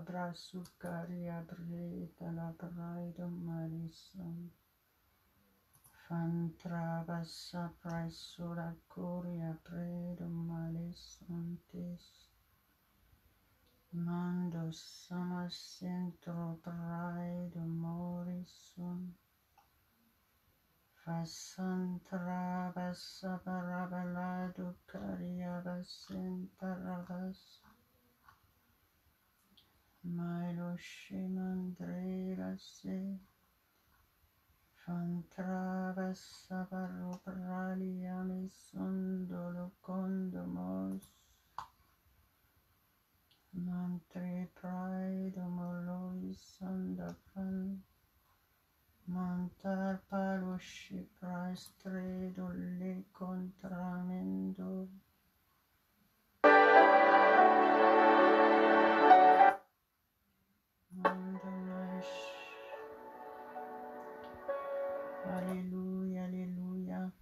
Abrasukaria Brita la Braido Marison Fantrabasa Praisura Curia Predo Malisontis Mando Samasentro Braido Morison Fasantrabasa Parabalado Cariabasentarabas Milo Shimandrela Se Fantrabasa Paropralia Sondolo Condomos Mantre Pride Molois Sandapan Mantar Paloshi Prastredo Le Contramendo Mandomesh Alléluia, Alléluia.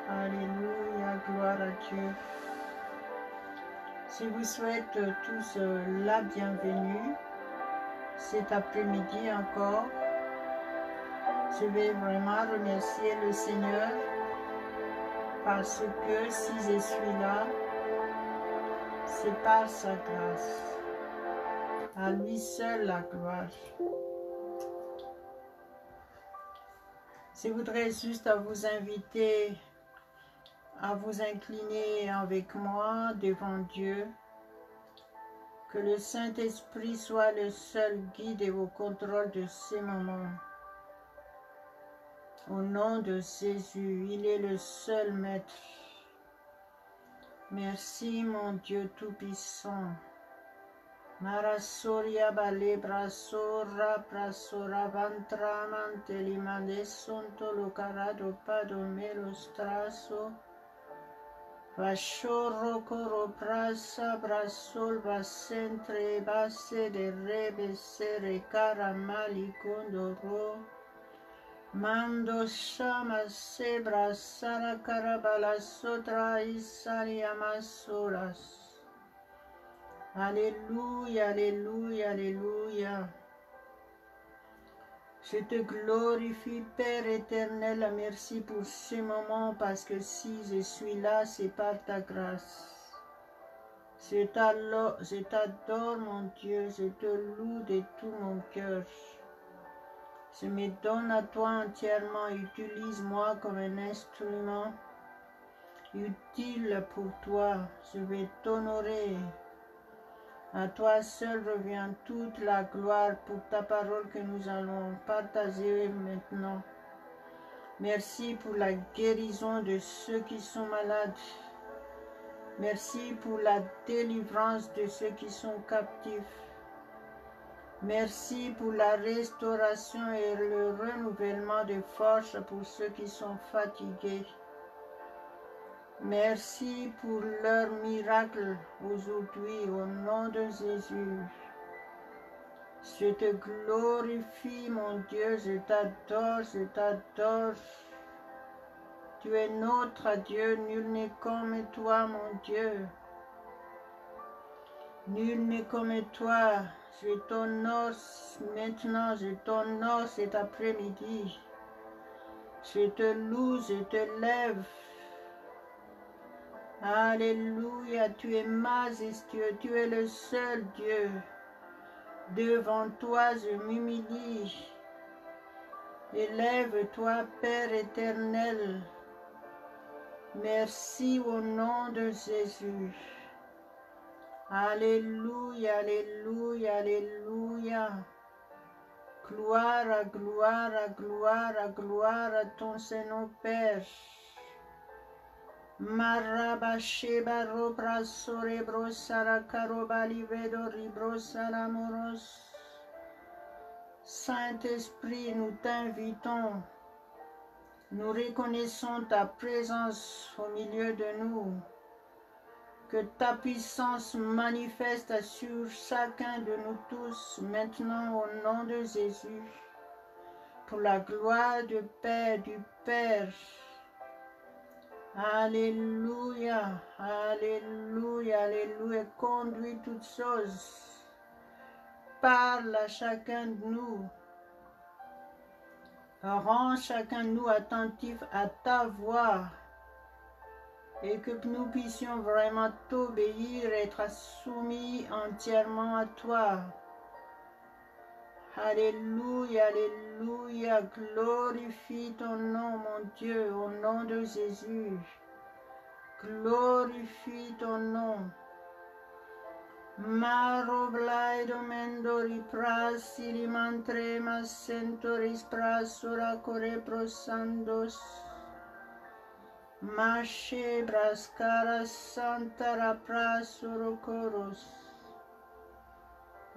Alléluia, gloire à Dieu. Je vous souhaite tous la bienvenue cet après-midi encore. Je vais vraiment remercier le Seigneur parce que si je suis là, c'est par sa grâce. À lui seul la gloire. Je voudrais juste vous inviter à vous incliner avec moi devant Dieu. Que le Saint-Esprit soit le seul guide et au contrôle de ces moments. Au nom de Jésus, il est le seul Maître. Merci mon Dieu Tout-Puissant. Marasoria balebra sora prasora vantra mantelimande sonto locarado pado melostraso. Vashoro coro prasa brasol vasentre base de rebe sere caramali condoro. Mando shama sebra sara carabala sotra isariama solas. Alléluia, Alléluia, Alléluia. Je te glorifie, Père éternel, merci pour ce moment, parce que si je suis là, c'est par ta grâce. Je t'adore, mon Dieu, je te loue de tout mon cœur. Je me donne à toi entièrement, utilise-moi comme un instrument utile pour toi. Je vais t'honorer. À toi seul revient toute la gloire pour ta parole que nous allons partager maintenant. Merci pour la guérison de ceux qui sont malades. Merci pour la délivrance de ceux qui sont captifs. Merci pour la restauration et le renouvellement de force pour ceux qui sont fatigués. Merci pour leur miracle aujourd'hui, au nom de Jésus. Je te glorifie, mon Dieu, je t'adore, je t'adore. Tu es notre Dieu, nul n'est comme toi, mon Dieu. Nul n'est comme toi. Je t'honore maintenant, je t'honore cet après-midi. Je te loue, je te lève. Alléluia, tu es majestueux, tu es le seul Dieu. Devant toi, je m'humilie. Élève-toi, Père éternel. Merci au nom de Jésus. Alléluia, alléluia, alléluia. Gloire, gloire, gloire, gloire à ton Seigneur Père. Marabasheba robra sorebro sarakaro livedo ribro salamoros. Saint-Esprit, nous t'invitons. Nous reconnaissons ta présence au milieu de nous. Que ta puissance manifeste sur chacun de nous tous, maintenant au nom de Jésus, pour la gloire du Père. Alléluia, alléluia, alléluia. Conduis toutes choses. Parle à chacun de nous. Rends chacun de nous attentif à ta voix. Et que nous puissions vraiment t'obéir, être soumis entièrement à toi. Alléluia, alléluia, glorifie ton nom, mon Dieu, au nom de Jésus. Glorifie ton nom. Maro blaido mendori pras ilimantre mas sentoris pras ora core prosandos. Mashe braskara santara prasurokoros.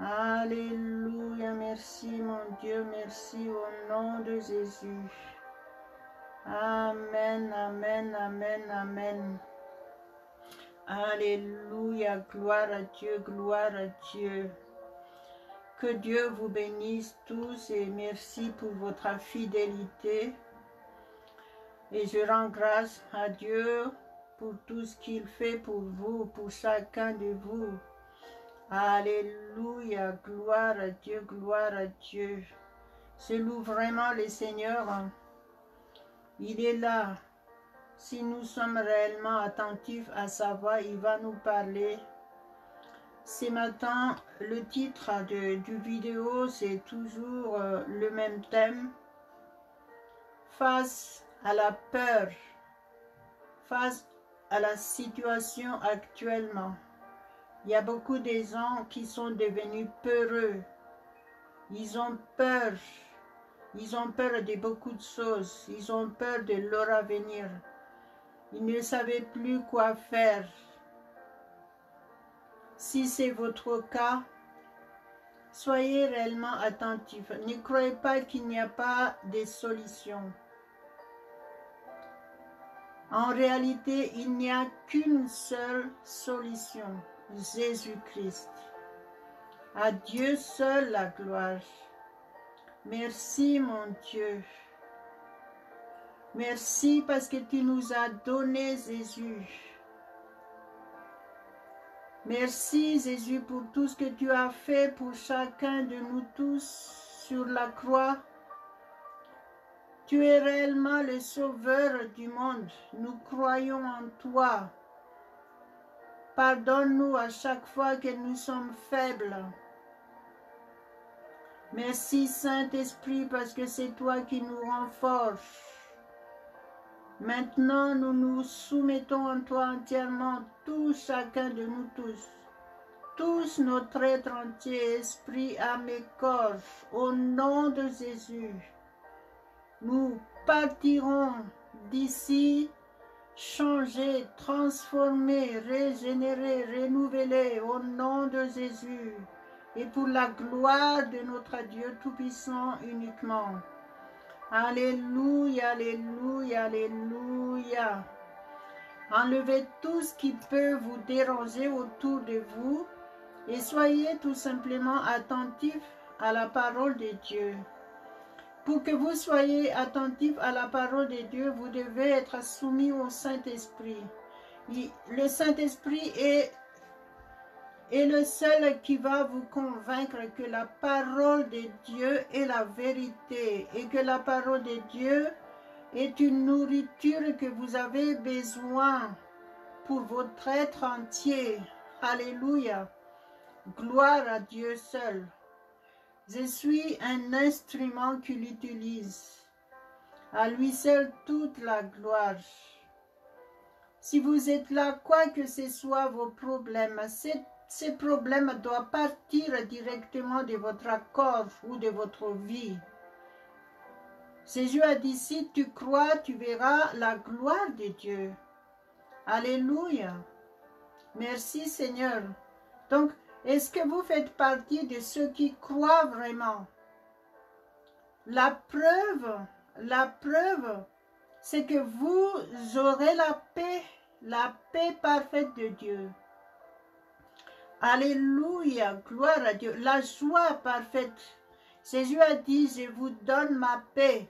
Alléluia, merci mon Dieu, merci au nom de Jésus. Amen, amen, amen, amen. Alléluia, gloire à Dieu, gloire à Dieu. Que Dieu vous bénisse tous et merci pour votre fidélité. Et je rends grâce à Dieu pour tout ce qu'il fait pour vous, pour chacun de vous. Alléluia, gloire à Dieu, gloire à Dieu. Je loue vraiment le Seigneur. Il est là. Si nous sommes réellement attentifs à sa voix, il va nous parler. Ce matin, le titre du vidéo, c'est toujours le même thème. Face à la peur, face à la situation actuellement. Il y a beaucoup de gens qui sont devenus peureux. Ils ont peur. Ils ont peur de beaucoup de choses. Ils ont peur de leur avenir. Ils ne savaient plus quoi faire. Si c'est votre cas, soyez réellement attentifs. Ne croyez pas qu'il n'y a pas de solution. En réalité, il n'y a qu'une seule solution, Jésus-Christ. À Dieu seul la gloire. Merci mon Dieu. Merci parce que tu nous as donné Jésus. Merci Jésus pour tout ce que tu as fait pour chacun de nous tous sur la croix. Tu es réellement le sauveur du monde. Nous croyons en toi. Pardonne-nous à chaque fois que nous sommes faibles. Merci Saint-Esprit parce que c'est toi qui nous renforces. Maintenant, nous nous soumettons en toi entièrement, chacun de nous tous notre être entier, esprit, âme et corps, au nom de Jésus. Nous partirons d'ici, changés, transformés, régénérés, renouvelés, au nom de Jésus, et pour la gloire de notre Dieu Tout-Puissant uniquement. Alléluia, alléluia, alléluia. Enlevez tout ce qui peut vous déranger autour de vous et soyez tout simplement attentifs à la parole de Dieu. Pour que vous soyez attentifs à la parole de Dieu, vous devez être soumis au Saint-Esprit. Le Saint-Esprit est le seul qui va vous convaincre que la parole de Dieu est la vérité et que la parole de Dieu est une nourriture que vous avez besoin pour votre être entier. Alléluia. Gloire à Dieu seul. Je suis un instrument qu'il utilise. À lui seul toute la gloire. Si vous êtes là, quoi que ce soit vos problèmes, cette ces problèmes doivent partir directement de votre corps ou de votre vie. Jésus a dit, si tu crois, tu verras la gloire de Dieu. Alléluia. Merci Seigneur. Donc, est-ce que vous faites partie de ceux qui croient vraiment? La preuve, c'est que vous aurez la paix parfaite de Dieu. Alléluia, gloire à Dieu. La joie parfaite. Jésus a dit, je vous donne ma paix.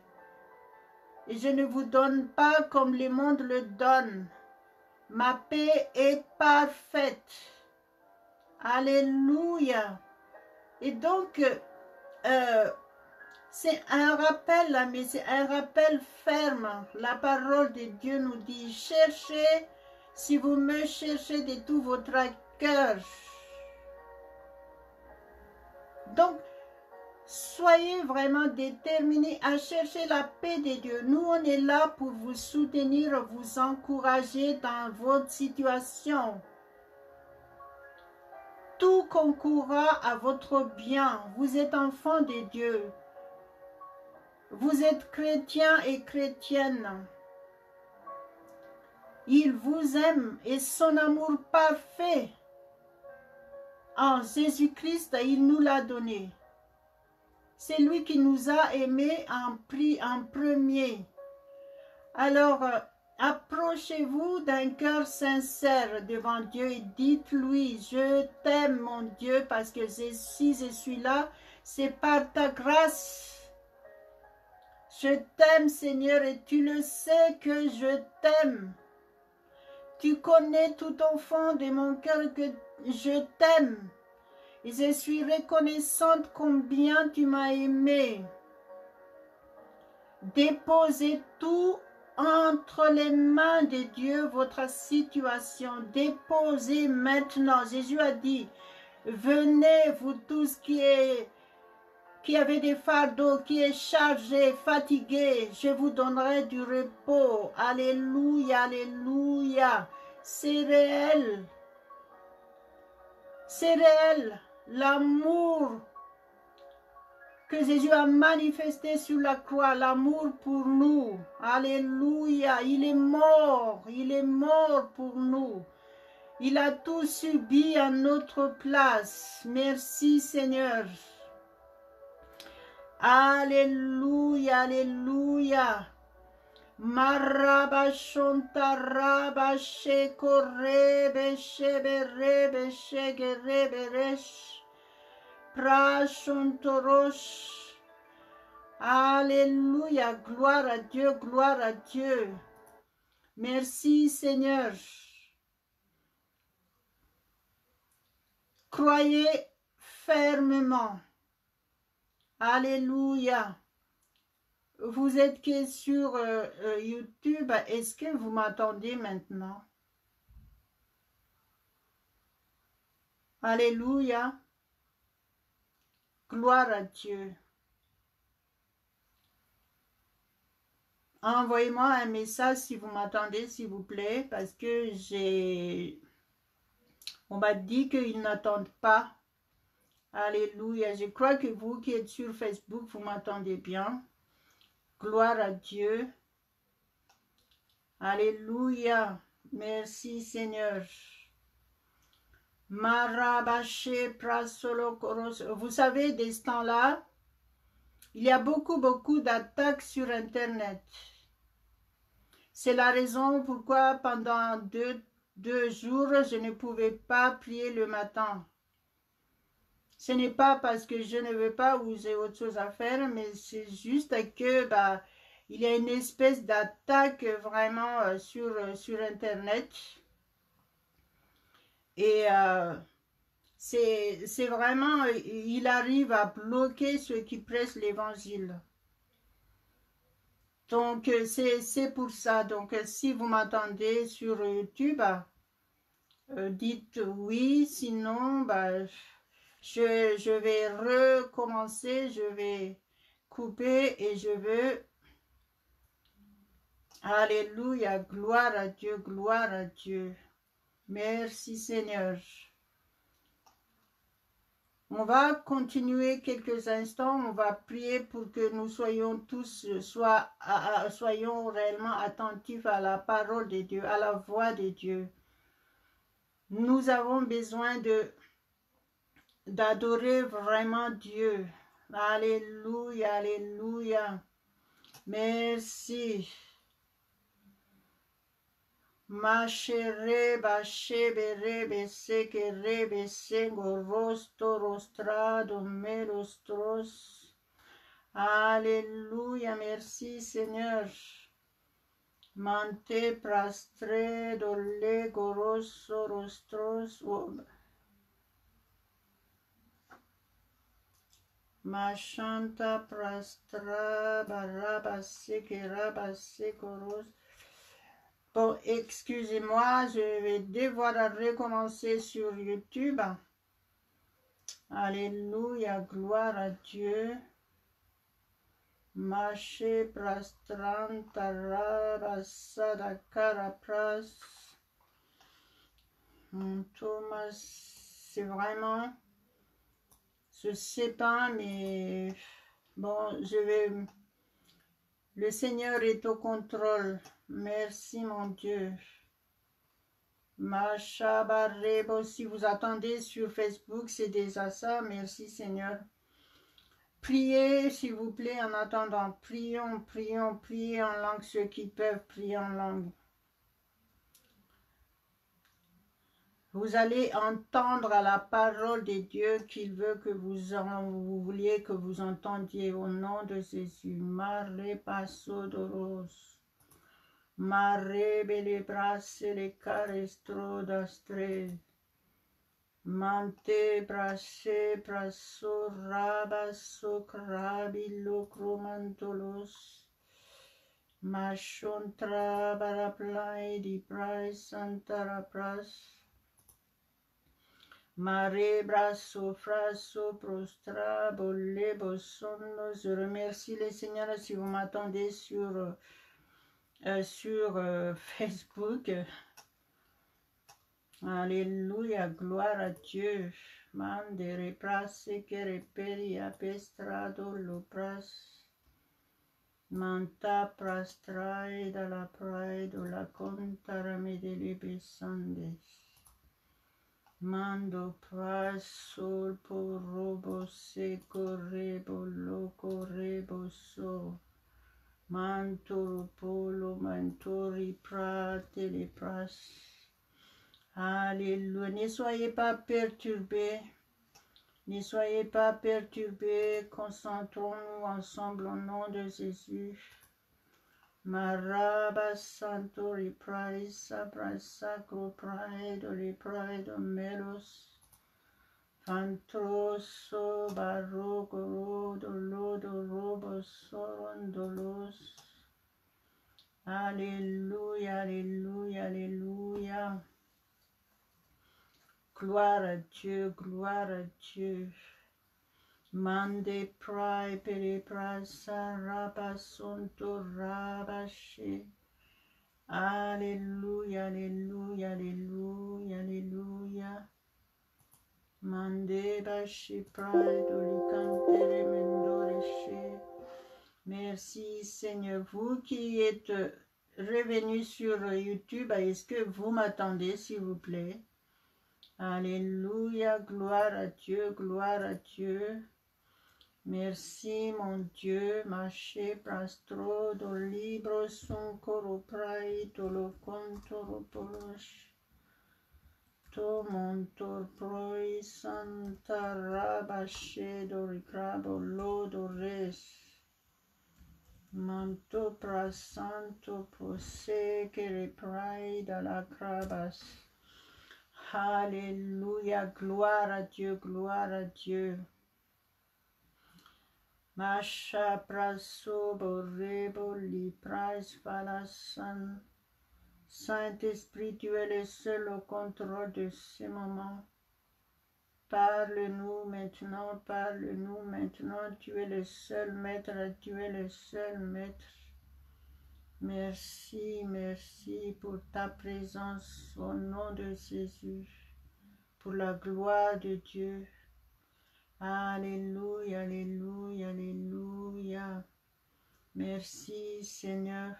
Et je ne vous donne pas comme le monde le donne. Ma paix est parfaite. Alléluia. Et donc, c'est un rappel, là, mais c'est un rappel ferme. La parole de Dieu nous dit, cherchez, si vous me cherchez de tout votre cœur. Donc, soyez vraiment déterminés à chercher la paix de Dieu. Nous, on est là pour vous soutenir, vous encourager dans votre situation. Tout concourra à votre bien. Vous êtes enfants de Dieu. Vous êtes chrétiens et chrétiennes. Il vous aime et son amour parfait en Jésus-Christ, il nous l'a donné. C'est lui qui nous a aimés en premier. Alors, approchez-vous d'un cœur sincère devant Dieu et dites-lui, je t'aime mon Dieu parce que si je suis là, c'est par ta grâce. Je t'aime Seigneur et tu le sais que je t'aime. Tu connais tout au fond de mon cœur que je t'aime. Et je suis reconnaissante combien tu m'as aimé. Déposez tout entre les mains de Dieu, votre situation. Déposez maintenant. Jésus a dit, venez vous tous qui avez des fardeaux, qui est chargé, fatigué, je vous donnerai du repos. Alléluia, alléluia. C'est réel. C'est réel. L'amour que Jésus a manifesté sur la croix, l'amour pour nous. Alléluia. Il est mort pour nous. Il a tout subi à notre place. Merci Seigneur. Alléluia, alléluia. Marabashonta rabashe korebe sheberebe shegereberesh prashontorosh. Alléluia, gloire à Dieu, gloire à Dieu. Merci Seigneur. Croyez fermement. Alléluia. Vous êtes que sur YouTube. Est-ce que vous m'entendez maintenant? Alléluia. Gloire à Dieu. Envoyez-moi un message si vous m'entendez, s'il vous plaît, parce que on m'a dit qu'ils n'entendent pas. Alléluia. Je crois que vous qui êtes sur Facebook, vous m'entendez bien. Gloire à Dieu. Alléluia. Merci Seigneur. Marabaché prasolo koros. Vous savez, dès ce temps-là, il y a beaucoup d'attaques sur Internet. C'est la raison pourquoi pendant deux jours, je ne pouvais pas prier le matin. Ce n'est pas parce que je ne veux pas ou j'ai autre chose à faire, mais c'est juste que il y a une espèce d'attaque vraiment sur Internet. Et c'est vraiment, il arrive à bloquer ceux qui prêchent l'évangile. Donc c'est pour ça. Donc si vous m'entendez sur YouTube, dites oui, sinon je vais recommencer, je vais couper et je veux... Alléluia, gloire à Dieu, gloire à Dieu. Merci Seigneur. On va continuer quelques instants, on va prier pour que nous soyons tous, soyons réellement attentifs à la parole de Dieu, à la voix de Dieu. Nous avons besoin d'adorer vraiment Dieu. Alléluia, alléluia. Merci. Machere bachebere besekere besengo rosto rostrado merostros. Alléluia, merci Seigneur. Mante prastre dolle goroso rostros. Machanta prastra barabaseke rabasekoros. Bon, excusez-moi, je vais devoir recommencer sur YouTube. Alléluia, gloire à Dieu. Maché prastranta rabasada carapras. Thomas, c'est vraiment... Je sais pas, mais... Bon, je vais... Le Seigneur est au contrôle. Merci, mon Dieu. Machabarebo, si vous attendez sur Facebook, c'est déjà ça. Merci, Seigneur. Priez, s'il vous plaît, en attendant. Prions, prions, priez en langue, ceux qui peuvent prier en langue. Vous allez entendre à la parole de Dieu qu'il veut que vous vouliez que vous entendiez au nom de Jésus. Mare passo doros. Mare bele brasse le carestro dastre. Mante brasse prasso rabasso crabilo cromantolos. Machontra baraplai di prai santara pras. Mare brasso frasso prostra bolle bossono. Je remercie les seigneurs si vous m'attendez sur Facebook. Alléluia, gloire à Dieu. Mandere prasse que reperi apestrado lo pras. Manta prastrae da la prae do la contarame de lebesandes. Mando prasul por robo seco rebo loco rebo so. Manto polo mantori prate les pras. Alléluia. Ne soyez pas perturbés. Ne soyez pas perturbés. Concentrons-nous ensemble au nom de Jésus. Maraba santori praisa prasacro praedo li praedo melos. Fantroso barroco rodo lodo robo sorondolos. Alléluia, alléluia, alléluia. Gloire à Dieu, gloire à Dieu. Mande prai pere prasa rabasonto rabache. Alléluia, alléluia, alléluia, alléluia. Mande bache prai dolicantere mendoreche. Merci Seigneur. Vous qui êtes revenus sur YouTube, est-ce que vous m'attendez s'il vous plaît? Alléluia, gloire à Dieu, gloire à Dieu. Merci mon Dieu, maché prastro do libro son coro prai to lo contoro polosh. To montor proi santa rabache do ricrabo lodo res. Manto prasanto pose que le prai da la crabas. Alléluia, gloire à Dieu, gloire à Dieu. Masha praso borrebo li prais falasan. Saint-Esprit, tu es le seul au contrôle de ces moments. Parle-nous maintenant, parle-nous maintenant. Tu es le seul maître, tu es le seul maître. Merci, merci pour ta présence au nom de Jésus, pour la gloire de Dieu. Alléluia, alléluia, alléluia. Merci Seigneur.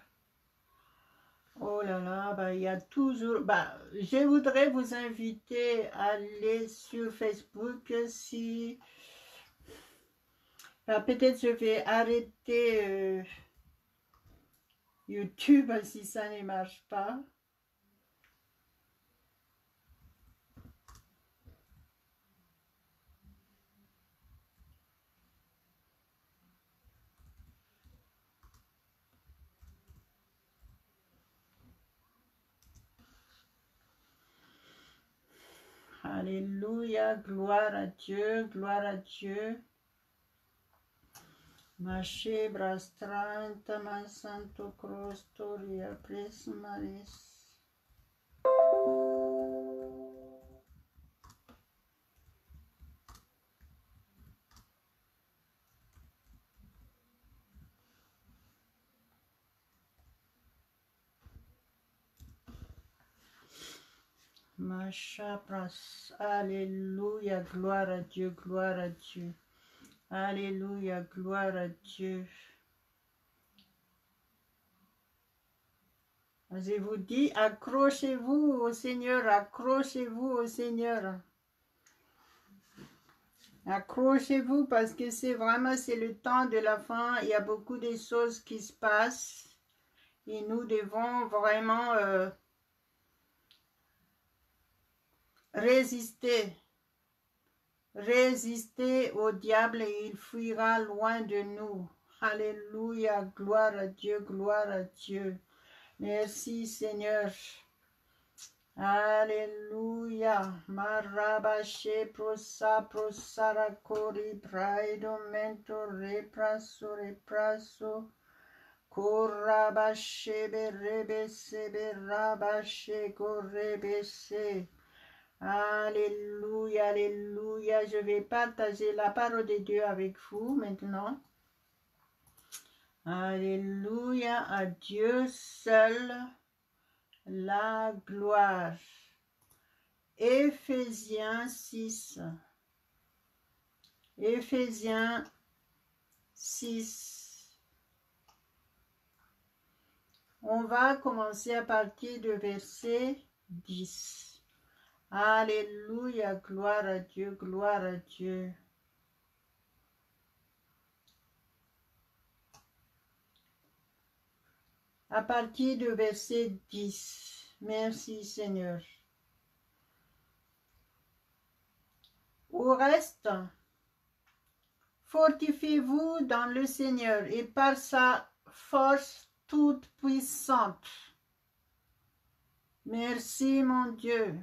Oh là là, bah, il y a toujours... Bah, je voudrais vous inviter à aller sur Facebook si... Bah, peut-être je vais arrêter YouTube si ça ne marche pas. Alléluia, gloire à Dieu, gloire à Dieu. Mache brastranta man santo crostoria pres maris. Macha pras. Alléluia, gloire à Dieu, gloire à Dieu. Alléluia, gloire à Dieu. Je vous dis, accrochez-vous au Seigneur, accrochez-vous au Seigneur. Accrochez-vous parce que c'est vraiment, c'est le temps de la fin. Il y a beaucoup de choses qui se passent et nous devons vraiment résister. Résister au diable et il fuira loin de nous. Alléluia, gloire à Dieu, gloire à Dieu. Merci Seigneur. Alléluia. Marabache prosa prosara cori praido mento repraso repraso. Korabache berebese berabache korebese. Alléluia, alléluia. Je vais partager la parole de Dieu avec vous maintenant. Alléluia, à Dieu seul la gloire. Éphésiens 6. Éphésiens 6. On va commencer à partir du verset 10. Alléluia, gloire à Dieu, gloire à Dieu. À partir du verset 10. Merci Seigneur. Au reste, fortifiez-vous dans le Seigneur et par sa force toute puissante. Merci mon Dieu.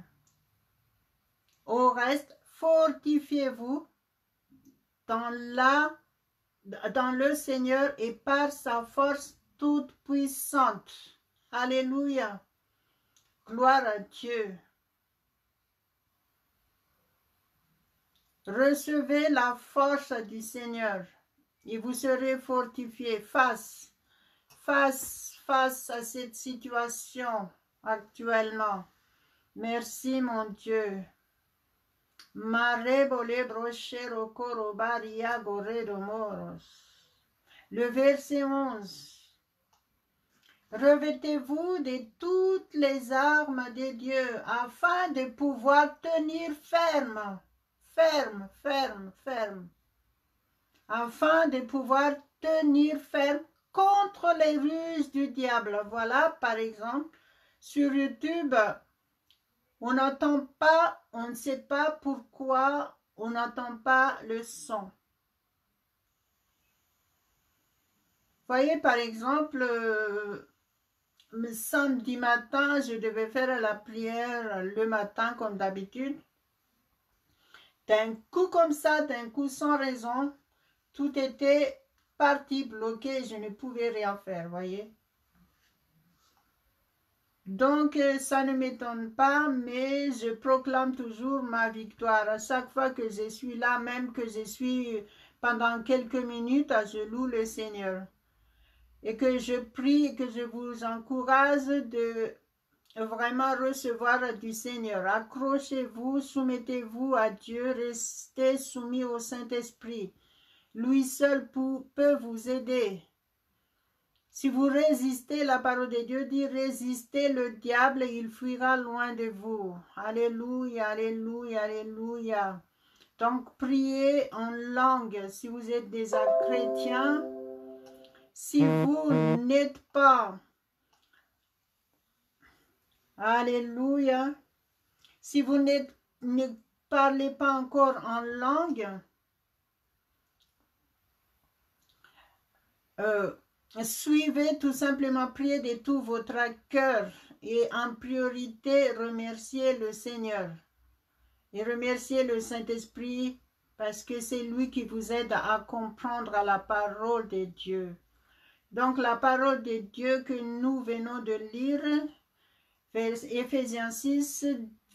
Au reste, fortifiez-vous dans le Seigneur et par sa force toute puissante. Alléluia. Gloire à Dieu. Recevez la force du Seigneur et vous serez fortifiés face à cette situation actuellement. Merci mon Dieu. Le verset 11. Revêtez-vous de toutes les armes de Dieu afin de pouvoir tenir ferme. Afin de pouvoir tenir ferme contre les ruses du diable. Voilà, par exemple, sur YouTube, on n'entend pas, on ne sait pas pourquoi on n'entend pas le son. Voyez, par exemple, le samedi matin, je devais faire la prière le matin comme d'habitude. D'un coup comme ça, d'un coup sans raison, tout était parti bloqué, je ne pouvais rien faire, voyez. Donc, ça ne m'étonne pas, mais je proclame toujours ma victoire. À chaque fois que je suis là, même que je suis pendant quelques minutes, je loue le Seigneur. Et que je prie, que je vous encourage de vraiment recevoir du Seigneur. Accrochez-vous, soumettez-vous à Dieu, restez soumis au Saint-Esprit. Lui seul peut vous aider. Si vous résistez, la parole de Dieu dit, résistez le diable et il fuira loin de vous. Alléluia, alléluia, alléluia. Donc, priez en langue si vous êtes des chrétiens. Si vous n'êtes pas, alléluia, si vous ne parlez pas encore en langue, suivez tout simplement, priez de tout votre cœur et en priorité, remerciez le Seigneur et remerciez le Saint-Esprit parce que c'est lui qui vous aide à comprendre la parole de Dieu. Donc la parole de Dieu que nous venons de lire, Éphésiens 6,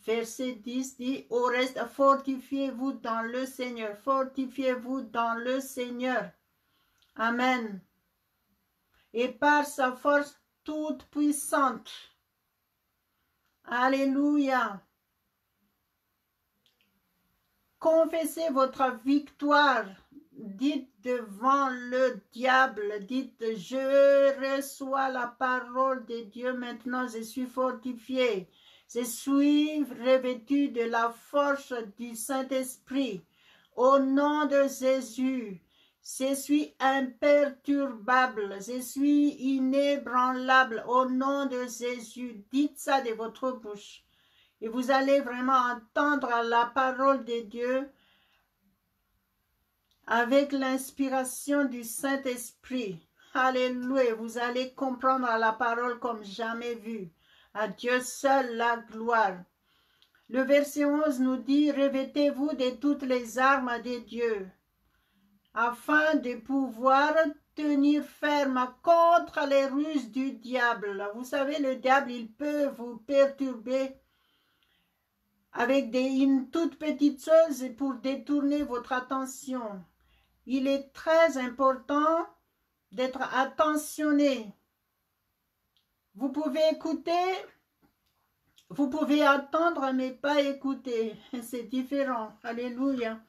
verset 10 dit, au reste, fortifiez-vous dans le Seigneur, fortifiez-vous dans le Seigneur. Amen. Et par sa force toute puissante. Alléluia. Confessez votre victoire. Dites devant le diable, dites, je reçois la parole de Dieu maintenant, je suis fortifié. Je suis revêtu de la force du Saint-Esprit. Au nom de Jésus, je suis imperturbable, je suis inébranlable. Au nom de Jésus, dites ça de votre bouche. Et vous allez vraiment entendre la parole de Dieu avec l'inspiration du Saint-Esprit. Alléluia, vous allez comprendre la parole comme jamais vu. À Dieu seul la gloire. Le verset 11 nous dit, revêtez-vous de toutes les armes de Dieu, afin de pouvoir tenir ferme contre les ruses du diable. Vous savez, le diable, il peut vous perturber avec une toute petite chose pour détourner votre attention. Il est très important d'être attentionné. Vous pouvez écouter, vous pouvez attendre mais pas écouter. C'est différent. Alléluia.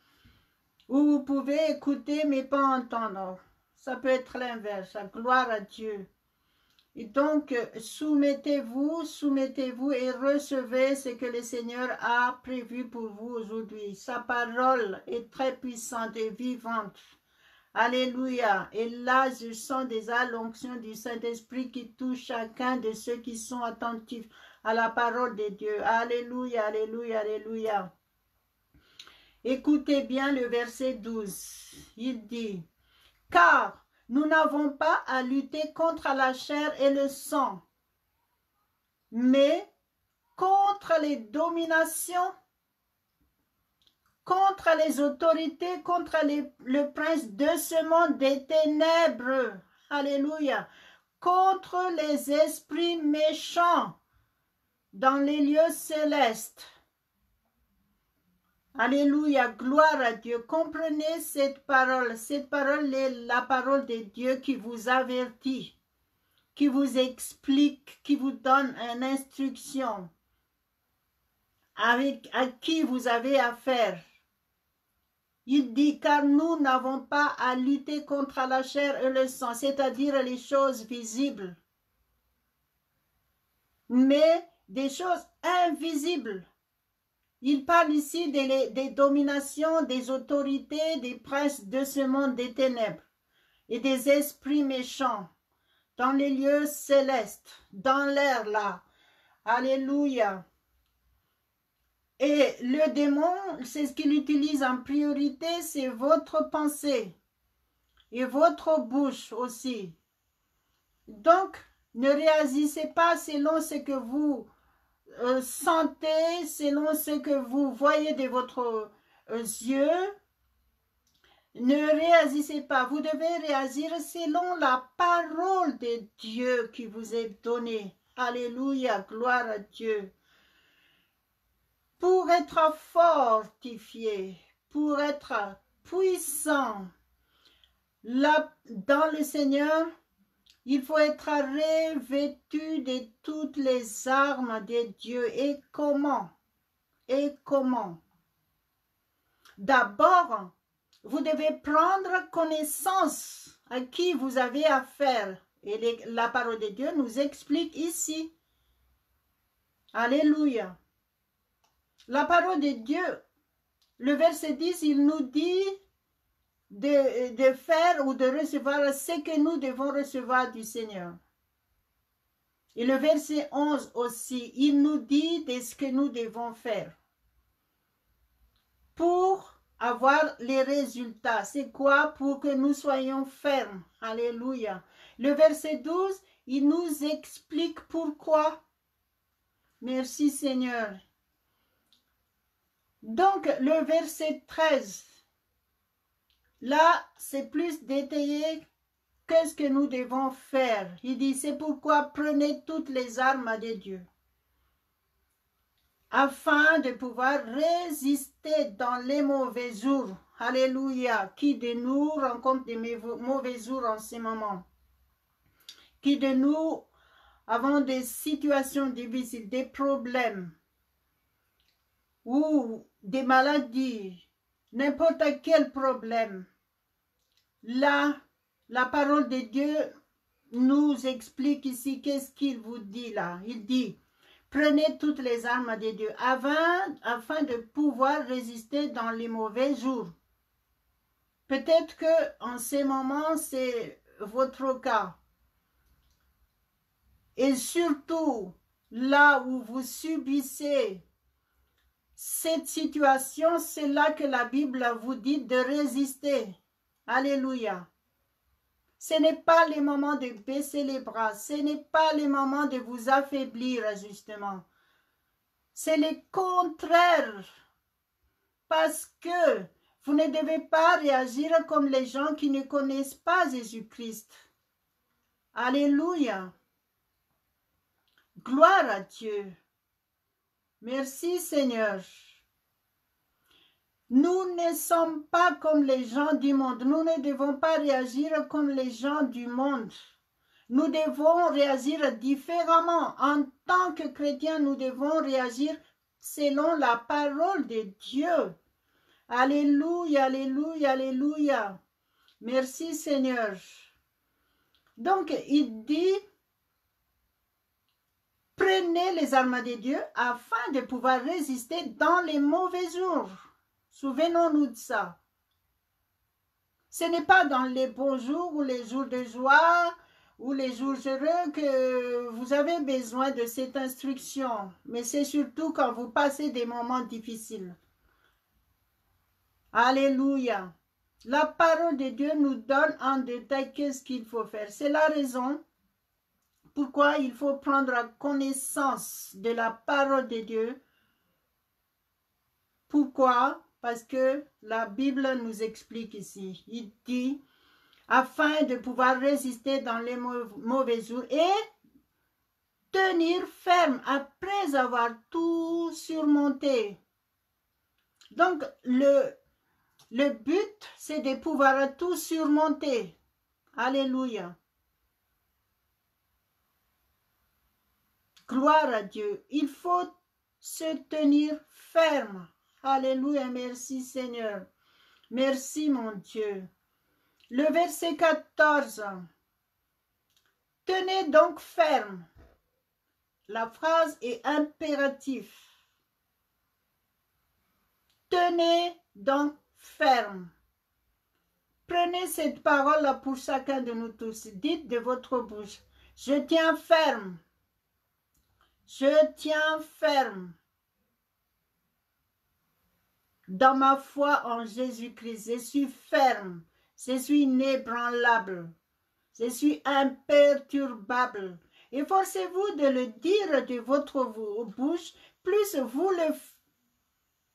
Ou vous pouvez écouter mais pas entendre. Ça peut être l'inverse. Gloire à Dieu. Et donc, soumettez-vous et recevez ce que le Seigneur a prévu pour vous aujourd'hui. Sa parole est très puissante et vivante. Alléluia. Et là, je sens déjà l'onction du Saint-Esprit qui touche chacun de ceux qui sont attentifs à la parole de Dieu. Alléluia, alléluia, alléluia. Écoutez bien le verset 12. Il dit, « Car nous n'avons pas à lutter contre la chair et le sang, mais contre les dominations, contre les autorités, contre le prince de ce monde des ténèbres. » Alléluia. Contre les esprits méchants dans les lieux célestes. Alléluia, gloire à Dieu. Comprenez cette parole. Cette parole est la parole de Dieu qui vous avertit, qui vous explique, qui vous donne une instruction à qui vous avez affaire. Il dit, car nous n'avons pas à lutter contre la chair et le sang, c'est-à-dire les choses visibles, mais des choses invisibles. Il parle ici des dominations, des autorités, des princes de ce monde des ténèbres et des esprits méchants dans les lieux célestes, dans l'air là. Alléluia. Et le démon, c'est ce qu'il utilise en priorité, c'est votre pensée et votre bouche aussi. Donc, ne réagissez pas selon ce que vous sentez, selon ce que vous voyez de votre yeux. Ne réagissez pas. Vous devez réagir selon la parole de Dieu qui vous est donnée. Alléluia, gloire à Dieu. Pour être fortifié, pour être puissant, là, dans le Seigneur, Il faut être revêtu de toutes les armes de Dieu. Et comment? Et comment? D'abord, vous devez prendre connaissance à qui vous avez affaire. Et la parole de Dieu nous explique ici. Alléluia. La parole de Dieu, le verset 10, il nous dit de faire ou de recevoir ce que nous devons recevoir du Seigneur. Et le verset 11 aussi, il nous dit de ce que nous devons faire pour avoir les résultats. C'est quoi? Pour que nous soyons fermes. Alléluia. Le verset 12, il nous explique pourquoi. Merci Seigneur. Donc, le verset 13, là, c'est plus détaillé que ce que nous devons faire. Il dit, c'est pourquoi prenez toutes les armes de Dieu, afin de pouvoir résister dans les mauvais jours. Alléluia. Qui de nous rencontre des mauvais jours en ce moment? Qui de nous avons des situations difficiles, des problèmes, ou des maladies, n'importe quel problème? Là, la parole de Dieu nous explique ici qu'est-ce qu'il vous dit là. Il dit, prenez toutes les armes de Dieu afin de pouvoir résister dans les mauvais jours. Peut-être que en ce moment, c'est votre cas. Et surtout, là où vous subissez cette situation, c'est là que la Bible vous dit de résister. Alléluia. Ce n'est pas le moment de baisser les bras. Ce n'est pas le moment de vous affaiblir, justement. C'est le contraire. Parce que vous ne devez pas réagir comme les gens qui ne connaissent pas Jésus-Christ. Alléluia. Gloire à Dieu. Merci Seigneur. Nous ne sommes pas comme les gens du monde. Nous ne devons pas réagir comme les gens du monde. Nous devons réagir différemment. En tant que chrétiens, nous devons réagir selon la parole de Dieu. Alléluia, alléluia, alléluia. Merci Seigneur. Donc, il dit, prenez les armes de Dieu afin de pouvoir résister dans les mauvais jours. Souvenons-nous de ça. Ce n'est pas dans les bons jours ou les jours de joie ou les jours heureux que vous avez besoin de cette instruction. Mais c'est surtout quand vous passez des moments difficiles. Alléluia. La parole de Dieu nous donne en détail qu'est-ce qu'il faut faire. C'est la raison pourquoi il faut prendre connaissance de la parole de Dieu. Pourquoi? Parce que la Bible nous explique ici. Il dit, afin de pouvoir résister dans les mauvais jours et tenir ferme après avoir tout surmonté. Donc, le but, c'est de pouvoir tout surmonter. Alléluia. Gloire à Dieu. Il faut se tenir ferme. Alléluia, merci Seigneur. Merci mon Dieu. Le verset 14. Tenez donc ferme. La phrase est impérative. Tenez donc ferme. Prenez cette parole-là pour chacun de nous tous. Dites de votre bouche, je tiens ferme. Je tiens ferme. Dans ma foi en Jésus-Christ, je suis ferme, je suis inébranlable, je suis imperturbable. Efforcez-vous de le dire de votre bouche, plus vous le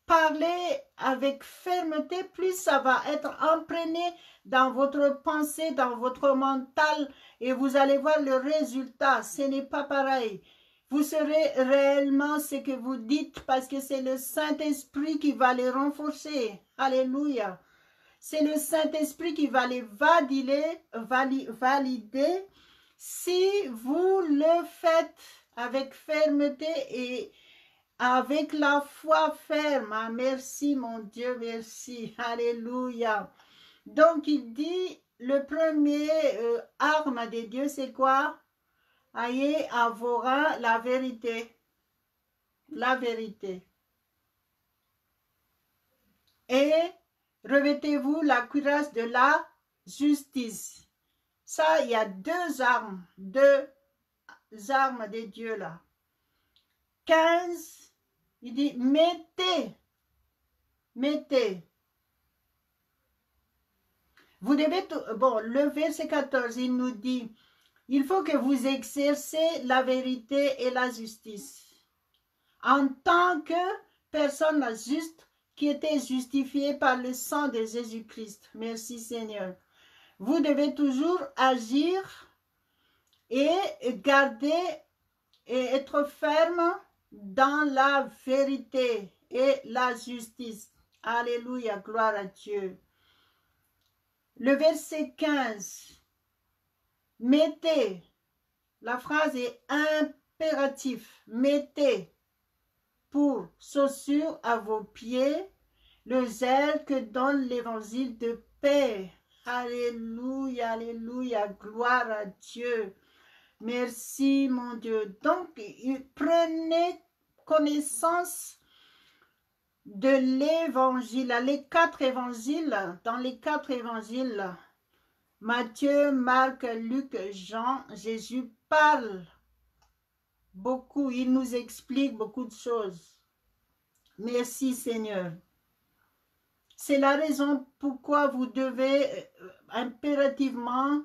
parlez avec fermeté, plus ça va être imprégné dans votre pensée, dans votre mental, et vous allez voir le résultat. Ce n'est pas pareil. Vous serez réellement ce que vous dites parce que c'est le Saint-Esprit qui va les renforcer. Alléluia. C'est le Saint-Esprit qui va les valider Si vous le faites avec fermeté et avec la foi ferme. Ah, merci mon Dieu, merci. Alléluia. Donc il dit, le premier arme de Dieu, c'est quoi? Ayez à vos reins la vérité. La vérité. Et revêtez-vous la cuirasse de la justice. Ça, il y a deux armes de Dieu là. 15, il dit, mettez. Vous devez, bon, le verset 14, il nous dit, il faut que vous exercez la vérité et la justice. En tant que personne juste qui était justifiée par le sang de Jésus-Christ. Merci Seigneur. Vous devez toujours agir et garder et être ferme dans la vérité et la justice. Alléluia, gloire à Dieu. Le verset 15. Mettez, la phrase est impérative. Mettez pour chaussure à vos pieds le zèle que donne l'évangile de paix. Alléluia, alléluia, gloire à Dieu. Merci mon Dieu. Donc, prenez connaissance de l'évangile. Les 4 évangiles, dans les 4 évangiles, Matthieu, Marc, Luc, Jean, Jésus parle beaucoup. Il nous explique beaucoup de choses. Merci Seigneur. C'est la raison pourquoi vous devez impérativement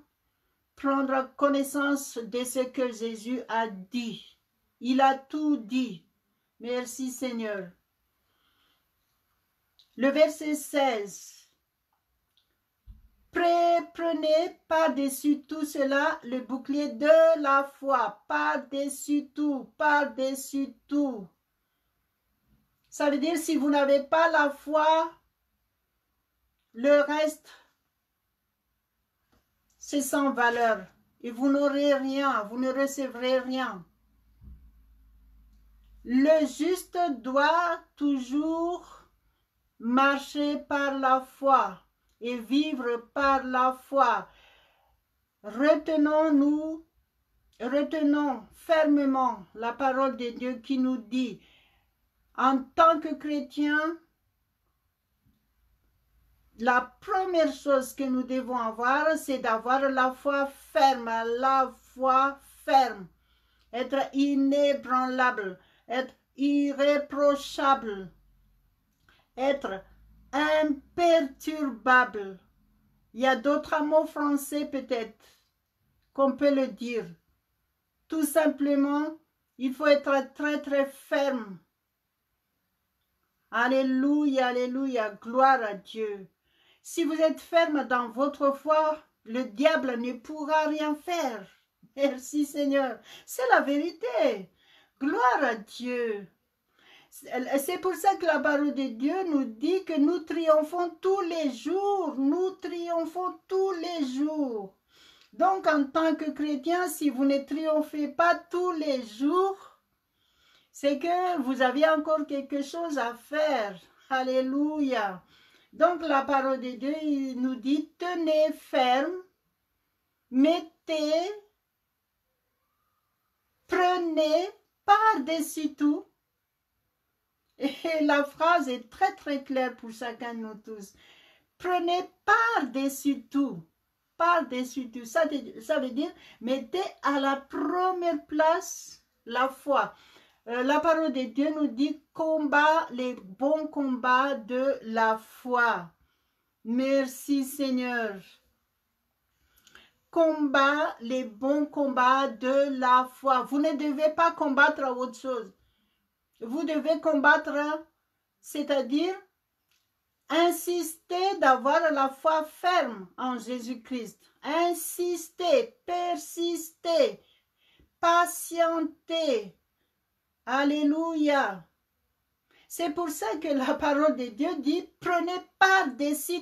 prendre connaissance de ce que Jésus a dit. Il a tout dit. Merci Seigneur. Le verset 16. Prenez par-dessus tout cela le bouclier de la foi. Par-dessus tout, par-dessus tout. Ça veut dire si vous n'avez pas la foi, le reste, c'est sans valeur. Et vous n'aurez rien, vous ne recevrez rien. Le juste doit toujours marcher par la foi et vivre par la foi. Retenons fermement la parole de Dieu qui nous dit, en tant que chrétiens, la première chose que nous devons avoir, c'est d'avoir la foi ferme, être inébranlable, être irréprochable, être imperturbable. Il y a d'autres mots français peut-être qu'on peut le dire. Tout simplement, il faut être très très ferme. Alléluia, alléluia, gloire à Dieu. Si vous êtes ferme dans votre foi, le diable ne pourra rien faire. Merci Seigneur. C'est la vérité. Gloire à Dieu. C'est pour ça que la parole de Dieu nous dit que nous triomphons tous les jours. Nous triomphons tous les jours. Donc en tant que chrétien, si vous ne triomphez pas tous les jours, c'est que vous avez encore quelque chose à faire. Alléluia. Donc la parole de Dieu il nous dit, tenez ferme, mettez, prenez par-dessus tout. Et la phrase est très très claire pour chacun de nous tous. Prenez par-dessus tout. Par-dessus tout. Ça veut dire, mettez à la première place la foi. La parole de Dieu nous dit, combat les bons combats de la foi. Merci Seigneur. Combat les bons combats de la foi. Vous ne devez pas combattre autre chose. Vous devez combattre, c'est-à-dire insister d'avoir la foi ferme en Jésus-Christ. Insister, persister, patienter. Alléluia. C'est pour ça que la parole de Dieu dit, prenez par-dessus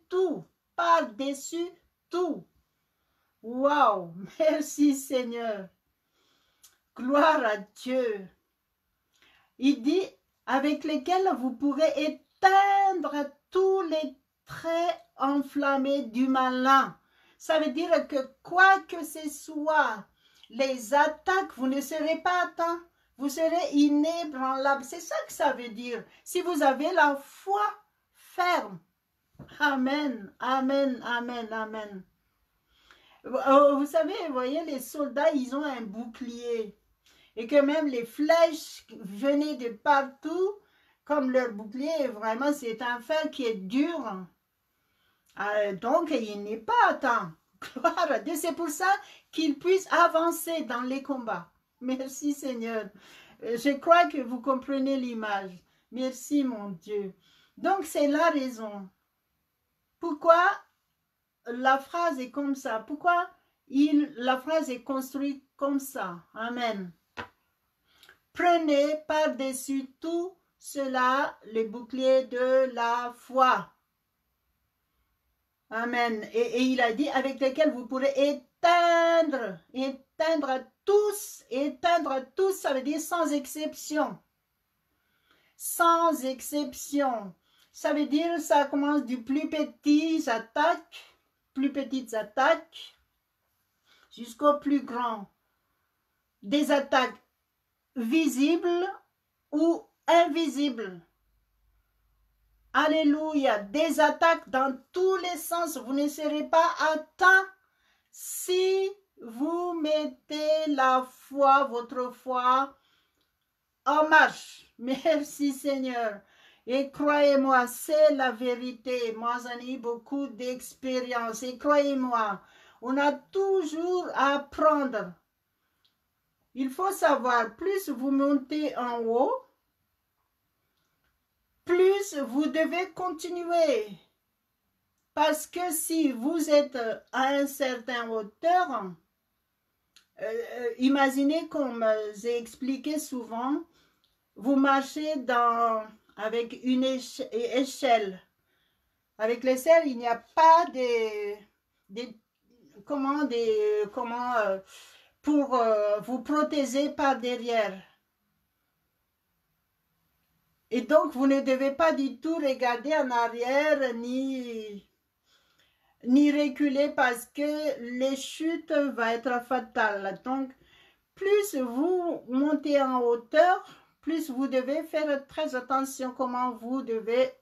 tout, par-dessus tout. Waouh! Merci Seigneur. Gloire à Dieu. Il dit, avec lesquels vous pourrez éteindre tous les traits enflammés du malin. Ça veut dire que quoi que ce soit, les attaques, vous ne serez pas atteints. Vous serez inébranlable. C'est ça que ça veut dire. Si vous avez la foi ferme. Amen, amen, amen, amen. Vous savez, vous voyez, les soldats, ils ont un bouclier. Et que même les flèches venaient de partout, comme leur bouclier, vraiment, c'est un fer qui est dur. Donc, il n'est pas atteint. Gloire à Dieu. C'est pour ça qu'ils puissent avancer dans les combats. Merci Seigneur. Je crois que vous comprenez l'image. Merci mon Dieu. Donc, c'est la raison. Pourquoi la phrase est comme ça? Pourquoi la phrase est construite comme ça? Amen. Prenez par-dessus tout cela le bouclier de la foi. Amen. Et il a dit avec lesquels vous pourrez éteindre tous, ça veut dire sans exception. Sans exception. Ça veut dire ça commence du plus petites attaques, jusqu'au plus grand. Des attaques visibles ou invisibles. Alléluia. Des attaques dans tous les sens. Vous ne serez pas atteints si vous mettez la foi, votre foi, en marche. Merci Seigneur. Et croyez-moi, c'est la vérité. Moi, j'en ai eu beaucoup d'expérience. Et croyez-moi, on a toujours à apprendre. Il faut savoir, plus vous montez en haut, plus vous devez continuer. Parce que si vous êtes à une certaine hauteur, imaginez comme j'ai expliqué souvent, vous marchez avec une échelle. Avec l'échelle, il n'y a pas pour vous protéger par derrière. Et donc, vous ne devez pas du tout regarder en arrière ni reculer parce que les chutes vont être fatales. Donc, plus vous montez en hauteur, plus vous devez faire très attention comment vous devez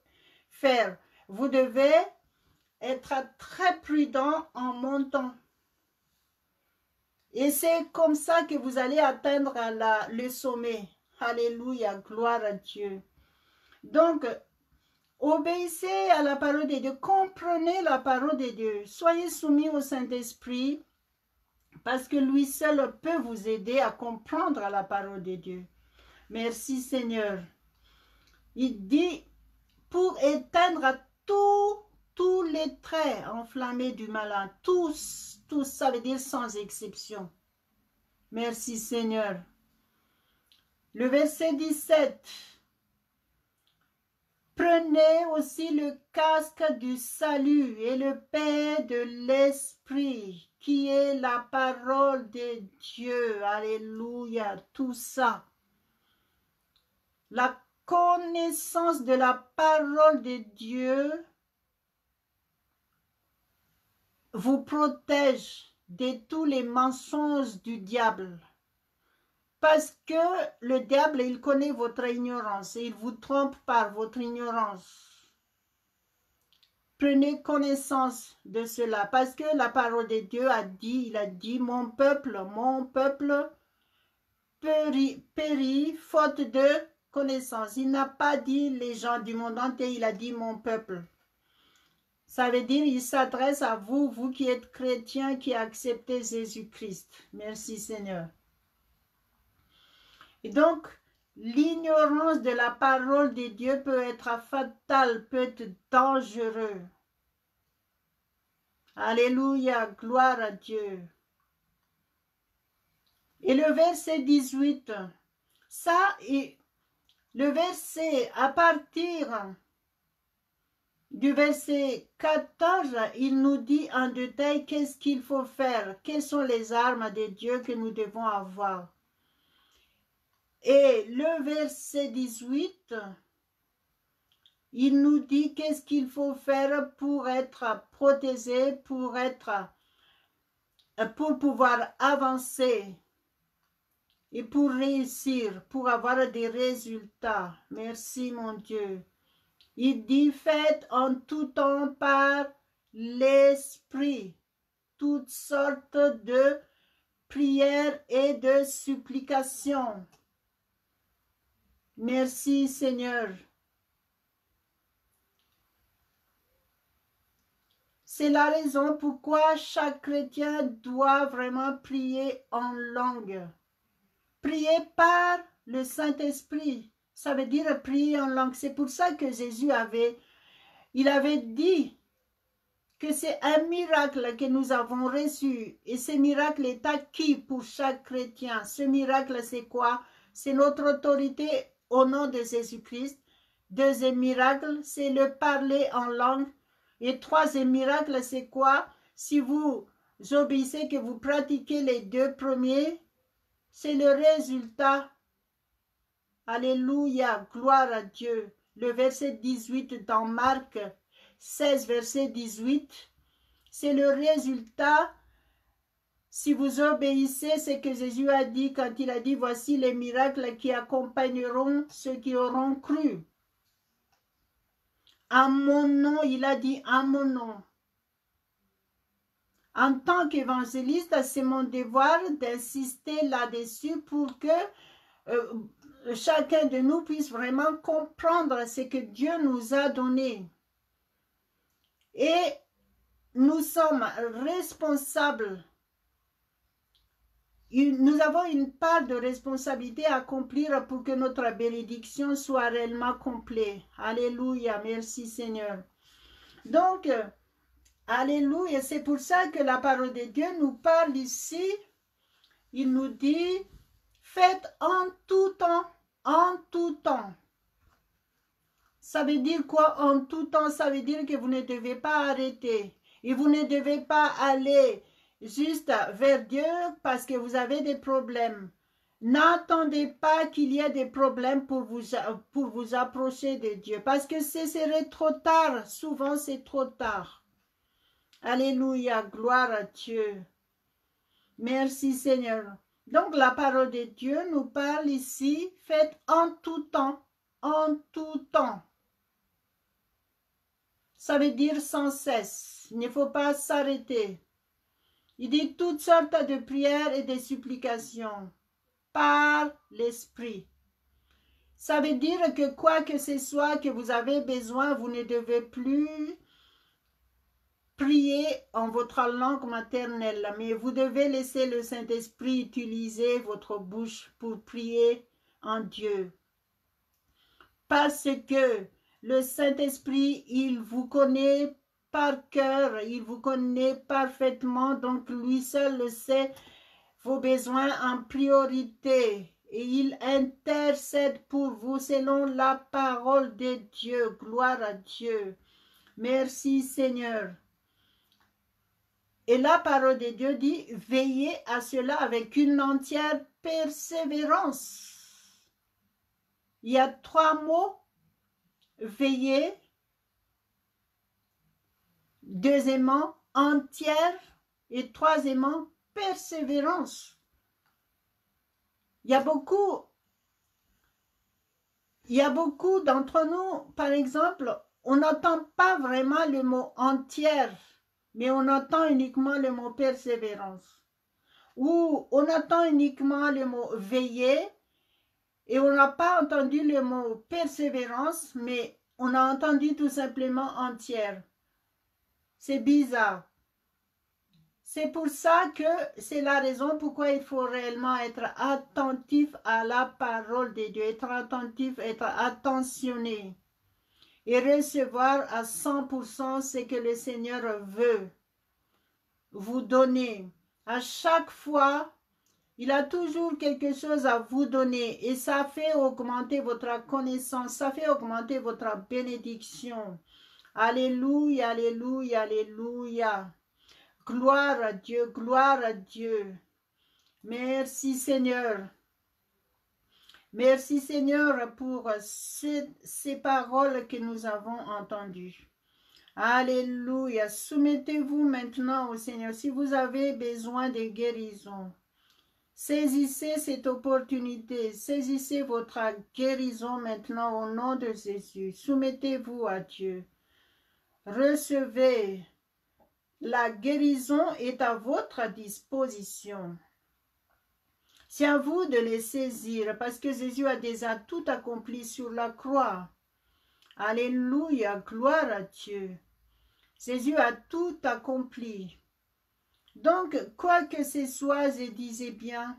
faire. Vous devez être très prudent en montant. Et c'est comme ça que vous allez atteindre le sommet. Alléluia, gloire à Dieu. Donc, obéissez à la parole de Dieu, comprenez la parole de Dieu, soyez soumis au Saint-Esprit, parce que lui seul peut vous aider à comprendre la parole de Dieu. Merci Seigneur. Il dit, pour éteindre tous les traits enflammés du malin, tous, ça veut dire sans exception. Merci Seigneur. Le verset 17. Prenez aussi le casque du salut et le paix de l'esprit, qui est la parole de Dieu. Alléluia, tout ça. La connaissance de la parole de Dieu vous protège de tous les mensonges du diable. Parce que le diable, il connaît votre ignorance et il vous trompe par votre ignorance. Prenez connaissance de cela parce que la parole de Dieu a dit, il a dit, mon peuple périt faute de connaissance. Il n'a pas dit les gens du monde entier, il a dit mon peuple. Ça veut dire il s'adresse à vous, vous qui êtes chrétiens, qui acceptez Jésus-Christ. Merci Seigneur. Et donc, l'ignorance de la parole de Dieu peut être fatale, peut être dangereux. Alléluia, gloire à Dieu. Et le verset 18, ça, le verset à partir du verset 14, il nous dit en détail qu'est-ce qu'il faut faire, quelles sont les armes de Dieu que nous devons avoir. Et le verset 18, il nous dit qu'est-ce qu'il faut faire pour être protégé, pour pouvoir avancer et pour réussir, pour avoir des résultats. Merci mon Dieu. Il dit, faites en tout temps par l'Esprit toutes sortes de prières et de supplications. Merci Seigneur. C'est la raison pourquoi chaque chrétien doit vraiment prier en langue. Prier par le Saint-Esprit. Ça veut dire prier en langue. C'est pour ça que Jésus avait dit que c'est un miracle que nous avons reçu. Et ce miracle est acquis pour chaque chrétien. Ce miracle, c'est quoi? C'est notre autorité au nom de Jésus-Christ. Deuxième miracle, c'est le parler en langue. Et troisième miracle, c'est quoi? Si vous obéissez, que vous pratiquez les deux premiers, c'est le résultat. Alléluia, gloire à Dieu. Le verset 18 dans Marc 16, verset 18, c'est le résultat. Si vous obéissez ce que Jésus a dit quand il a dit, voici les miracles qui accompagneront ceux qui auront cru. En mon nom, il a dit en mon nom. En tant qu'évangéliste, c'est mon devoir d'insister là-dessus pour que chacun de nous puisse vraiment comprendre ce que Dieu nous a donné. Et nous sommes responsables. Nous avons une part de responsabilité à accomplir pour que notre bénédiction soit réellement complète. Alléluia, merci Seigneur. Donc, alléluia, c'est pour ça que la parole de Dieu nous parle ici. Il nous dit, faites en tout temps, en tout temps. Ça veut dire quoi en tout temps? Ça veut dire que vous ne devez pas arrêter. Et vous ne devez pas aller juste vers Dieu parce que vous avez des problèmes. N'attendez pas qu'il y ait des problèmes pour vous approcher de Dieu. Parce que ce serait trop tard. Souvent, c'est trop tard. Alléluia, gloire à Dieu. Merci Seigneur. Donc, la parole de Dieu nous parle ici. Faites en tout temps. En tout temps. Ça veut dire sans cesse. Il ne faut pas s'arrêter. Il dit toutes sortes de prières et de supplications par l'Esprit. Ça veut dire que quoi que ce soit que vous avez besoin, vous ne devez plus prier en votre langue maternelle, mais vous devez laisser le Saint-Esprit utiliser votre bouche pour prier en Dieu. Parce que le Saint-Esprit, il vous connaît par cœur, il vous connaît parfaitement, donc lui seul le sait vos besoins en priorité et il intercède pour vous selon la parole de Dieu. Gloire à Dieu. Merci Seigneur. Et la parole de Dieu dit, veillez à cela avec une entière persévérance. Il y a trois mots. Veiller, deuxièmement, entière et troisièmement, persévérance. Il y a beaucoup d'entre nous, par exemple, on n'entend pas vraiment le mot entière, mais on entend uniquement le mot persévérance. Ou on entend uniquement le mot veiller, et on n'a pas entendu le mot persévérance, mais on a entendu tout simplement entière. C'est bizarre. C'est pour ça que c'est la raison pourquoi il faut réellement être attentif à la parole de Dieu, être attentif, être attentionné et recevoir à 100% ce que le Seigneur veut vous donner. À chaque fois, il a toujours quelque chose à vous donner et ça fait augmenter votre connaissance, ça fait augmenter votre bénédiction. Alléluia, alléluia, alléluia. Gloire à Dieu, gloire à Dieu. Merci Seigneur. Merci Seigneur pour ces paroles que nous avons entendues. Alléluia. Soumettez-vous maintenant au Seigneur. Si vous avez besoin de guérison, saisissez cette opportunité. Saisissez votre guérison maintenant au nom de Jésus. Soumettez-vous à Dieu. Recevez. La guérison est à votre disposition. C'est à vous de les saisir parce que Jésus a déjà tout accompli sur la croix. Alléluia, gloire à Dieu. Jésus a tout accompli. Donc, quoi que ce soit, je disais bien,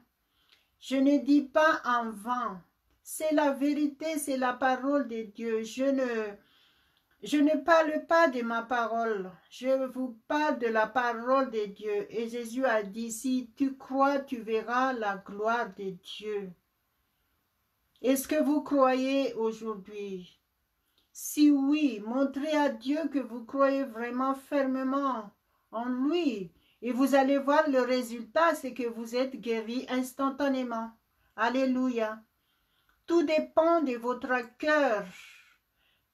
je ne dis pas en vain. C'est la vérité, c'est la parole de Dieu. Je ne parle pas de ma parole, je vous parle de la parole de Dieu. Et Jésus a dit, si tu crois, tu verras la gloire de Dieu. Est-ce que vous croyez aujourd'hui? Si oui, montrez à Dieu que vous croyez vraiment fermement en lui. Et vous allez voir le résultat, c'est que vous êtes guéri instantanément. Alléluia. Tout dépend de votre cœur.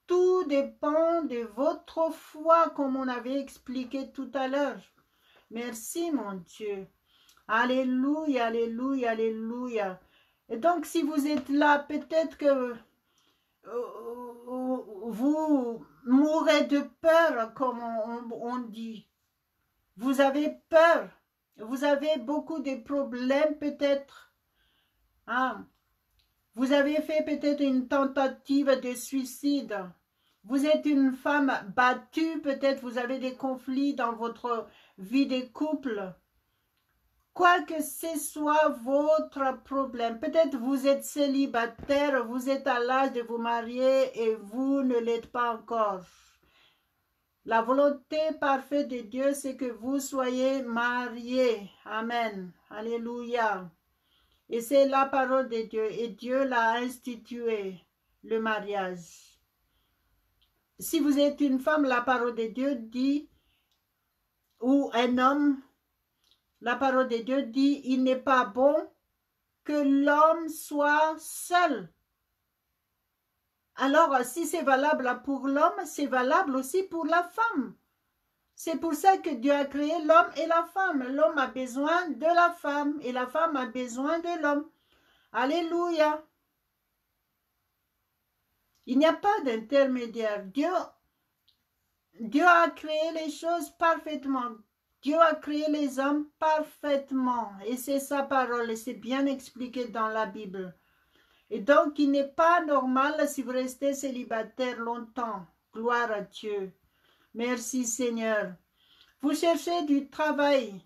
Tout dépend de votre foi, comme on avait expliqué tout à l'heure. Merci, mon Dieu. Alléluia, alléluia, alléluia. Et donc, si vous êtes là, peut-être que vous mourrez de peur, comme on dit. Vous avez peur. Vous avez beaucoup de problèmes, peut-être. Hein? Vous avez fait peut-être une tentative de suicide. Vous êtes une femme battue, peut-être vous avez des conflits dans votre vie de couple. Quoi que ce soit votre problème, peut-être vous êtes célibataire, vous êtes à l'âge de vous marier et vous ne l'êtes pas encore. La volonté parfaite de Dieu, c'est que vous soyez mariés. Amen. Alléluia. Et c'est la parole de Dieu. Et Dieu l'a institué, le mariage. Si vous êtes une femme, la parole de Dieu dit, ou un homme, la parole de Dieu dit, il n'est pas bon que l'homme soit seul. Alors, si c'est valable pour l'homme, c'est valable aussi pour la femme. C'est pour ça que Dieu a créé l'homme et la femme. L'homme a besoin de la femme et la femme a besoin de l'homme. Alléluia. Il n'y a pas d'intermédiaire. Dieu a créé les choses parfaitement. Dieu a créé les hommes parfaitement. Et c'est sa parole et c'est bien expliqué dans la Bible. Et donc, il n'est pas normal si vous restez célibataire longtemps. Gloire à Dieu. Merci Seigneur. Vous cherchez du travail.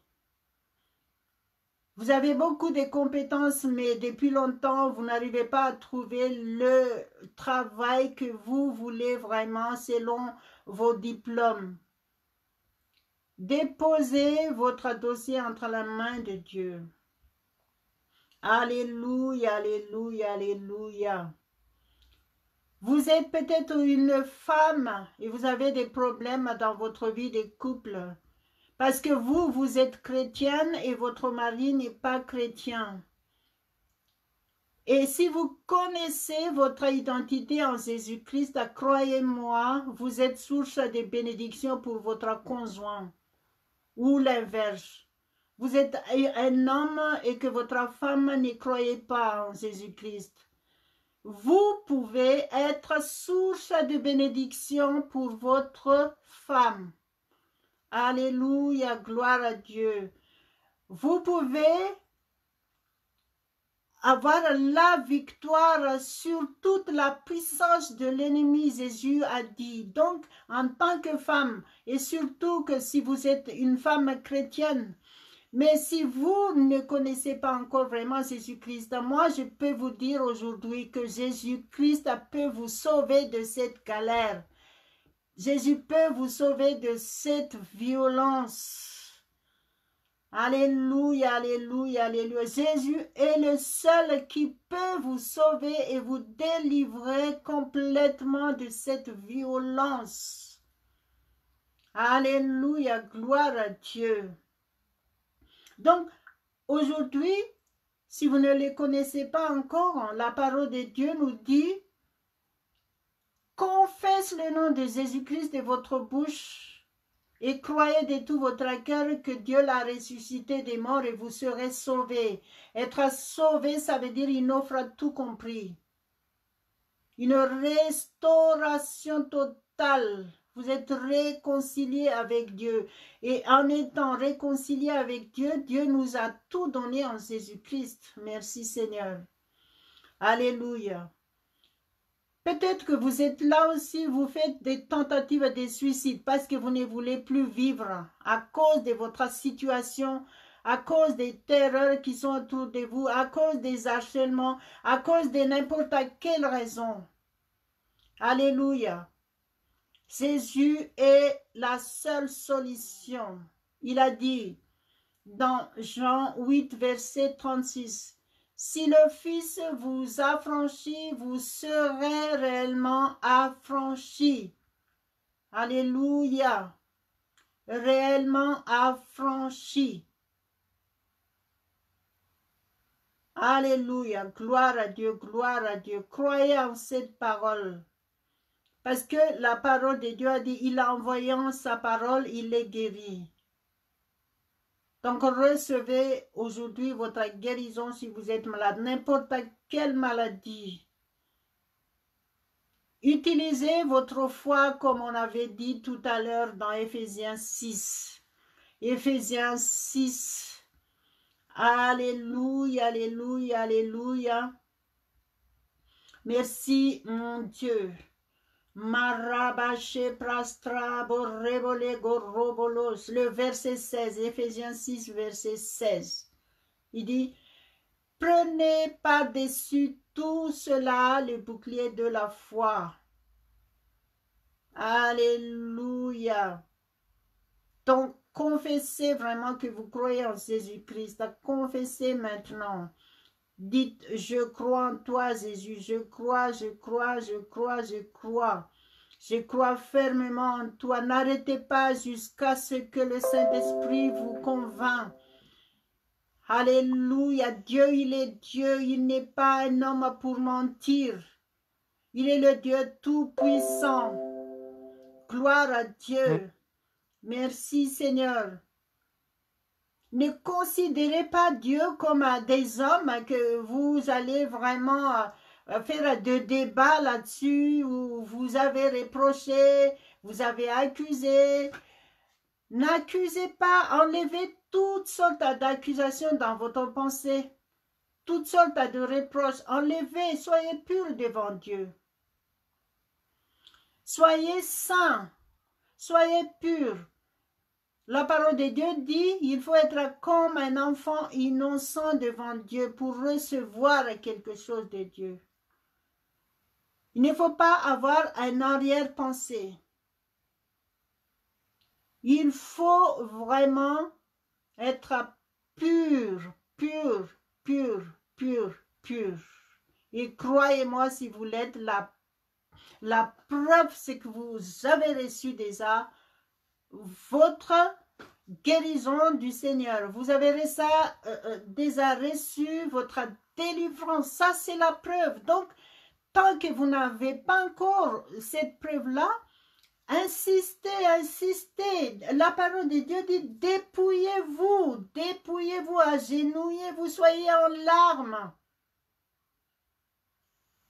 Vous avez beaucoup de compétences, mais depuis longtemps, vous n'arrivez pas à trouver le travail que vous voulez vraiment selon vos diplômes. Déposez votre dossier entre la main de Dieu. Alléluia, alléluia, alléluia. Vous êtes peut-être une femme et vous avez des problèmes dans votre vie de couple. Parce que vous êtes chrétienne et votre mari n'est pas chrétien. Et si vous connaissez votre identité en Jésus-Christ, croyez-moi, vous êtes source de bénédiction pour votre conjoint. Ou l'inverse. Vous êtes un homme et que votre femme ne croyait pas en Jésus-Christ. Vous pouvez être source de bénédiction pour votre femme. Alléluia, gloire à Dieu. Vous pouvez avoir la victoire sur toute la puissance de l'ennemi, Jésus a dit. Donc, en tant que femme, et surtout que si vous êtes une femme chrétienne, mais si vous ne connaissez pas encore vraiment Jésus-Christ, moi je peux vous dire aujourd'hui que Jésus-Christ peut vous sauver de cette galère. Jésus peut vous sauver de cette violence. Alléluia, alléluia, alléluia. Jésus est le seul qui peut vous sauver et vous délivrer complètement de cette violence. Alléluia, gloire à Dieu. Donc, aujourd'hui, si vous ne les connaissez pas encore, la parole de Dieu nous dit, confesse le nom de Jésus-Christ de votre bouche et croyez de tout votre cœur que Dieu l'a ressuscité des morts et vous serez sauvés. Être sauvé, ça veut dire une offre à tout compris. Une restauration totale. Vous êtes réconciliés avec Dieu. Et en étant réconciliés avec Dieu, Dieu nous a tout donné en Jésus-Christ. Merci Seigneur. Alléluia. Peut-être que vous êtes là aussi, vous faites des tentatives de suicide parce que vous ne voulez plus vivre à cause de votre situation, à cause des terreurs qui sont autour de vous, à cause des harcèlements, à cause de n'importe quelle raison. Alléluia. Jésus est la seule solution. Il a dit dans Jean 8, verset 36, « Si le Fils vous affranchit, vous serez réellement affranchis. » Alléluia. Réellement affranchis. Alléluia. Gloire à Dieu, gloire à Dieu. Croyez en cette parole. Parce que la parole de Dieu a dit, il a envoyé sa parole, il les guérit. Donc recevez aujourd'hui votre guérison si vous êtes malade, n'importe quelle maladie. Utilisez votre foi comme on avait dit tout à l'heure dans Éphésiens 6. Éphésiens 6. Alléluia, alléluia, alléluia. Merci mon Dieu. Marabache prastra borrebole gorobolos. Le verset 16, Éphésiens 6, verset 16. Il dit, prenez par-dessus tout cela le bouclier de la foi. Alléluia. Donc, confessez vraiment que vous croyez en Jésus-Christ. Confessez maintenant. Dites, je crois en toi, Jésus. Je crois, je crois, je crois, je crois. Je crois fermement en toi. N'arrêtez pas jusqu'à ce que le Saint-Esprit vous convainc. Alléluia. Dieu, il est Dieu. Il n'est pas un homme pour mentir. Il est le Dieu tout-puissant. Gloire à Dieu. Merci Seigneur. Ne considérez pas Dieu comme des hommes que vous allez vraiment faire de débats là-dessus, où vous avez reproché, vous avez accusé. N'accusez pas, enlevez toutes sortes d'accusations dans votre pensée, toutes sortes de reproches. Enlevez, soyez purs devant Dieu. Soyez saints, soyez purs. La parole de Dieu dit, il faut être comme un enfant innocent devant Dieu pour recevoir quelque chose de Dieu. Il ne faut pas avoir un arrière-pensée. Il faut vraiment être pur, pur, pur, pur, pur. Et croyez-moi, si vous l'êtes, la preuve, c'est que vous avez reçu déjà votre guérison du Seigneur. Vous avez déjà reçu votre délivrance. Ça, c'est la preuve. Donc, tant que vous n'avez pas encore cette preuve-là, insistez, insistez. La parole de Dieu dit, dépouillez-vous, dépouillez-vous, agenouillez-vous, soyez en larmes.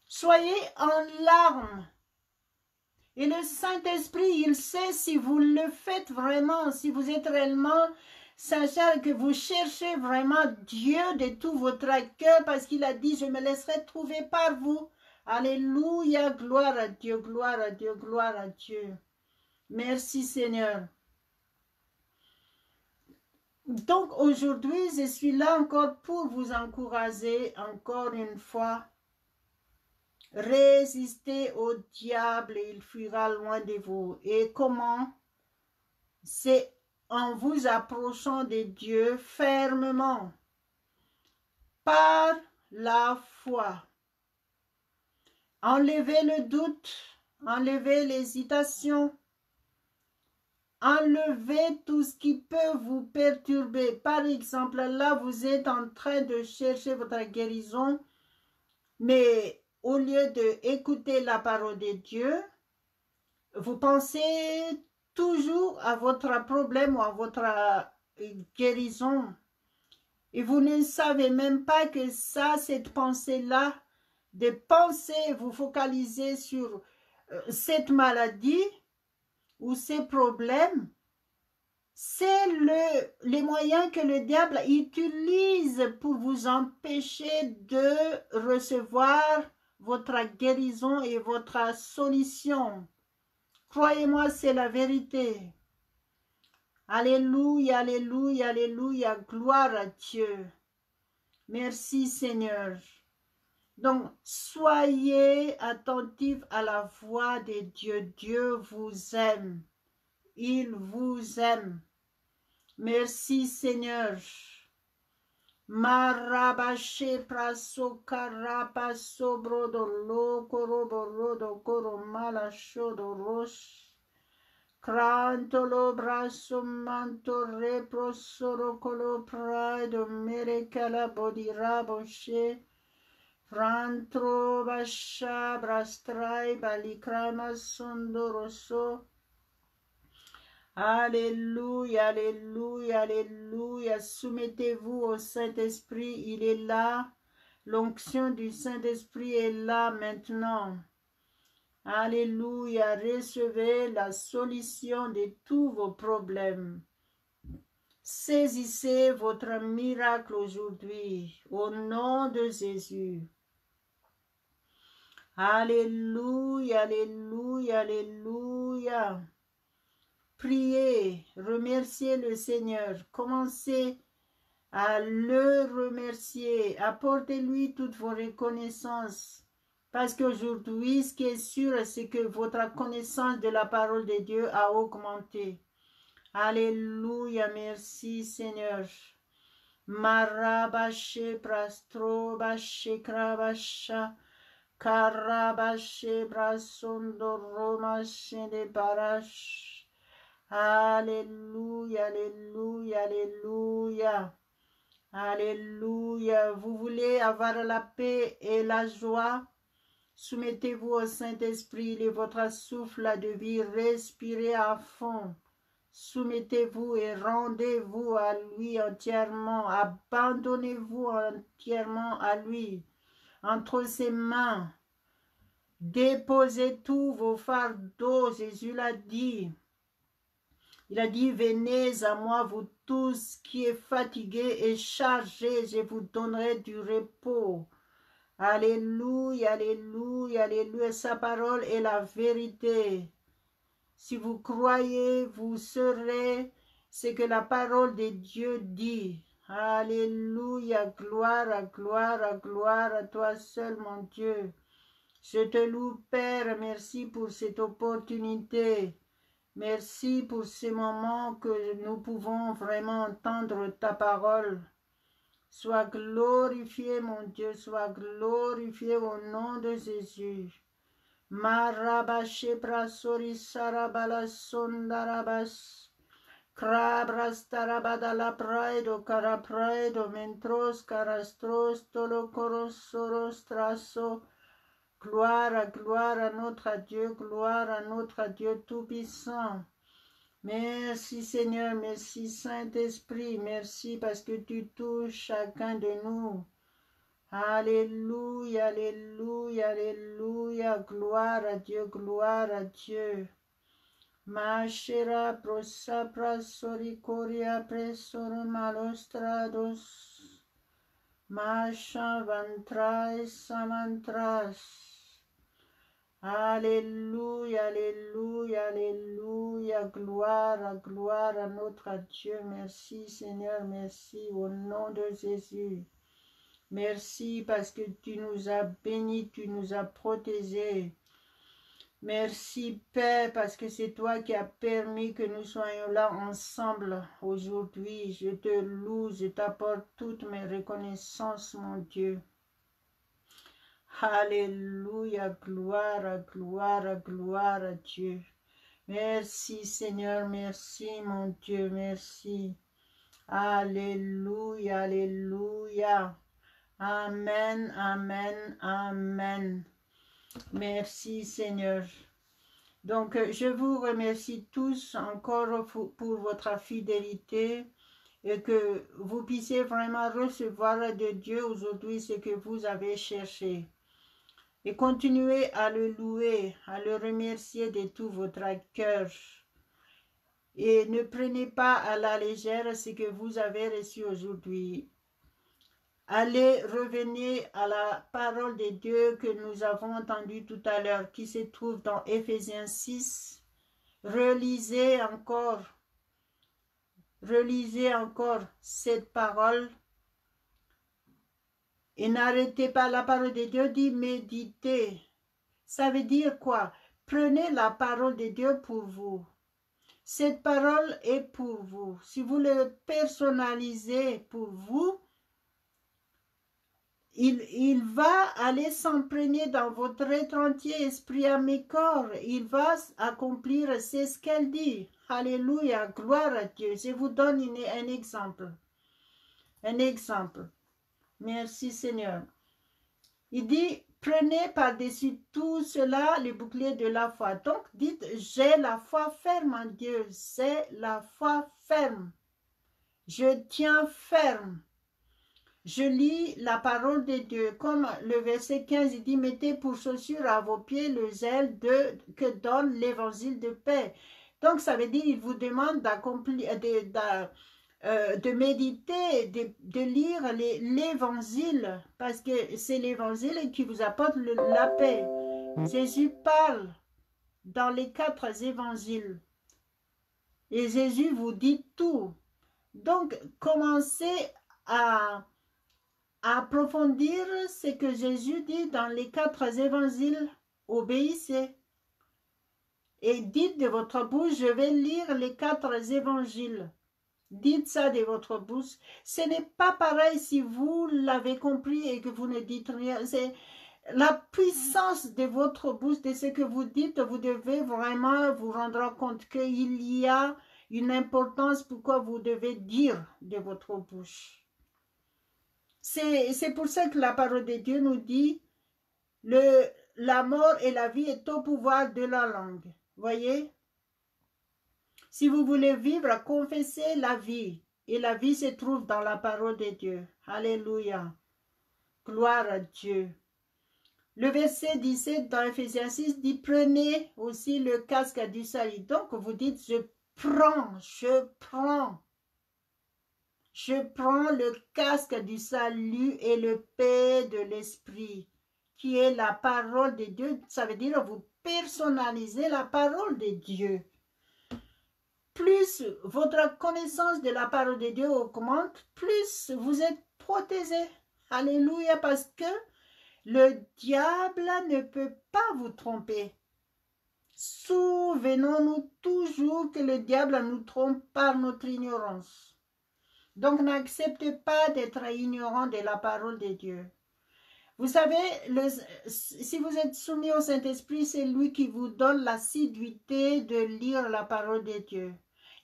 Soyez en larmes. Et le Saint-Esprit, il sait si vous le faites vraiment, si vous êtes réellement sincère, que vous cherchez vraiment Dieu de tout votre cœur, parce qu'il a dit, je me laisserai trouver par vous. Alléluia, gloire à Dieu, gloire à Dieu, gloire à Dieu. Merci Seigneur. Donc aujourd'hui, je suis là encore pour vous encourager encore une fois. Résistez au diable et il fuira loin de vous. Et comment? C'est en vous approchant de Dieu fermement, par la foi. Enlevez le doute, enlevez l'hésitation, Enlevez tout ce qui peut vous perturber. Par exemple, là, vous êtes en train de chercher votre guérison, mais au lieu d'écouter la parole de Dieu, vous pensez toujours à votre problème ou à votre guérison. Et vous ne savez même pas que ça, cette pensée-là, de penser, vous focalisez sur cette maladie ou ces problèmes, c'est les moyens que le diable utilise pour vous empêcher de recevoir votre guérison et votre solution. Croyez-moi, c'est la vérité. Alléluia, alléluia, alléluia, gloire à Dieu. Merci Seigneur. Donc, soyez attentifs à la voix de Dieu. Dieu vous aime. Il vous aime. Merci Seigneur. Marabache praso karapaso brodo lo koroborodo koromala shodo rosh. Crantolo braso manto reprosoro colo prado merecala bodiraboshe. Frantro basha brastrai balikrama sondoroso. Alléluia, alléluia, alléluia. Soumettez-vous au Saint-Esprit, il est là. L'onction du Saint-Esprit est là maintenant. Alléluia, recevez la solution de tous vos problèmes. Saisissez votre miracle aujourd'hui, au nom de Jésus. Alléluia, alléluia, alléluia. Priez, remerciez le Seigneur, commencez à le remercier, apportez-lui toutes vos reconnaissances. Parce qu'aujourd'hui, ce qui est sûr, c'est que votre connaissance de la parole de Dieu a augmenté. Alléluia, merci Seigneur. Marabashe prastrobashe krabasha karabashe brasondoromashe de barash. Alléluia, alléluia, alléluia. Alléluia. Vous voulez avoir la paix et la joie? Soumettez-vous au Saint-Esprit, il est votre souffle de vie, respirez à fond. Soumettez-vous et rendez-vous à lui entièrement. Abandonnez-vous entièrement à lui, entre ses mains. Déposez tous vos fardeaux, Jésus l'a dit. Il a dit, venez à moi, vous tous qui êtes fatigués et chargés, je vous donnerai du repos. Alléluia, alléluia, alléluia. Sa parole est la vérité. Si vous croyez, vous serez ce que la parole de Dieu dit. Alléluia, gloire, gloire, gloire à toi seul, mon Dieu. Je te loue, Père, merci pour cette opportunité. Merci pour ces moments que nous pouvons vraiment entendre ta parole. Sois glorifié, mon Dieu, sois glorifié au nom de Jésus. Marabache prasori sarabala sondarabas. Crabras tarabadala praido carapraido mentros carastros tolocoros soros traso. Gloire, gloire à notre Dieu, gloire à notre Dieu Tout-Puissant. Merci Seigneur, merci Saint-Esprit, merci parce que tu touches chacun de nous. Alléluia, alléluia, alléluia, gloire à Dieu, gloire à Dieu. Machera prosapra soricoria presoro malostrados. Macha vantras samantras. Alléluia, alléluia, alléluia, gloire, gloire à notre Dieu. Merci Seigneur, merci au nom de Jésus. Merci parce que tu nous as bénis, tu nous as protégés. Merci Père parce que c'est toi qui as permis que nous soyons là ensemble aujourd'hui. Je te loue, je t'apporte toutes mes reconnaissances, mon Dieu. Alléluia, gloire, gloire, gloire à Dieu. Merci Seigneur, merci mon Dieu, merci. Alléluia, alléluia. Amen, amen, amen. Merci Seigneur. Donc, je vous remercie tous encore pour votre fidélité et que vous puissiez vraiment recevoir de Dieu aujourd'hui ce que vous avez cherché. Et continuez à le louer, à le remercier de tout votre cœur. Et ne prenez pas à la légère ce que vous avez reçu aujourd'hui. Allez, revenez à la parole de Dieu que nous avons entendue tout à l'heure, qui se trouve dans Éphésiens 6. Relisez encore cette parole et n'arrêtez pas. La parole de Dieu dit méditez. Ça veut dire quoi? Prenez la parole de Dieu pour vous. Cette parole est pour vous. Si vous le personnalisez pour vous, il va aller s'imprégner dans votre être entier, esprit, âme et corps. Il va accomplir, c'est ce qu'elle dit. Alléluia, gloire à Dieu. Je vous donne un exemple. Un exemple. Merci Seigneur. Il dit, prenez par-dessus tout cela le bouclier de la foi. Donc, dites, j'ai la foi ferme en Dieu. C'est la foi ferme. Je tiens ferme. Je lis la parole de Dieu. Comme le verset 15, il dit, mettez pour chaussure à vos pieds le zèle que donne l'évangile de paix. Donc, ça veut dire, il vous demande d'accomplir, de méditer, de lire l'évangile, parce que c'est l'évangile qui vous apporte la paix. Jésus parle dans les 4 évangiles. Et Jésus vous dit tout. Donc, commencez à approfondir ce que Jésus dit dans les 4 évangiles. Obéissez. Et dites de votre bouche, je vais lire les 4 évangiles. Dites ça de votre bouche. Ce n'est pas pareil si vous l'avez compris et que vous ne dites rien. C'est la puissance de votre bouche, de ce que vous dites. Vous devez vraiment vous rendre compte qu'il y a une importance pourquoi vous devez dire de votre bouche. C'est pour ça que la parole de Dieu nous dit la mort et la vie est au pouvoir de la langue. Voyez? Si vous voulez vivre, confessez la vie. Et la vie se trouve dans la parole de Dieu. Alléluia. Gloire à Dieu. Le verset 17 dans Éphésiens 6 dit, prenez aussi le casque du salut. Donc vous dites, je prends le casque du salut et le paix de l'esprit, qui est la parole de Dieu. Ça veut dire vous personnalisez la parole de Dieu. Plus votre connaissance de la parole de Dieu augmente, plus vous êtes protégé. Alléluia, parce que le diable ne peut pas vous tromper. Souvenons-nous toujours que le diable nous trompe par notre ignorance. Donc, n'acceptez pas d'être ignorant de la parole de Dieu. Vous savez, si vous êtes soumis au Saint-Esprit, c'est lui qui vous donne l'assiduité de lire la parole de Dieu.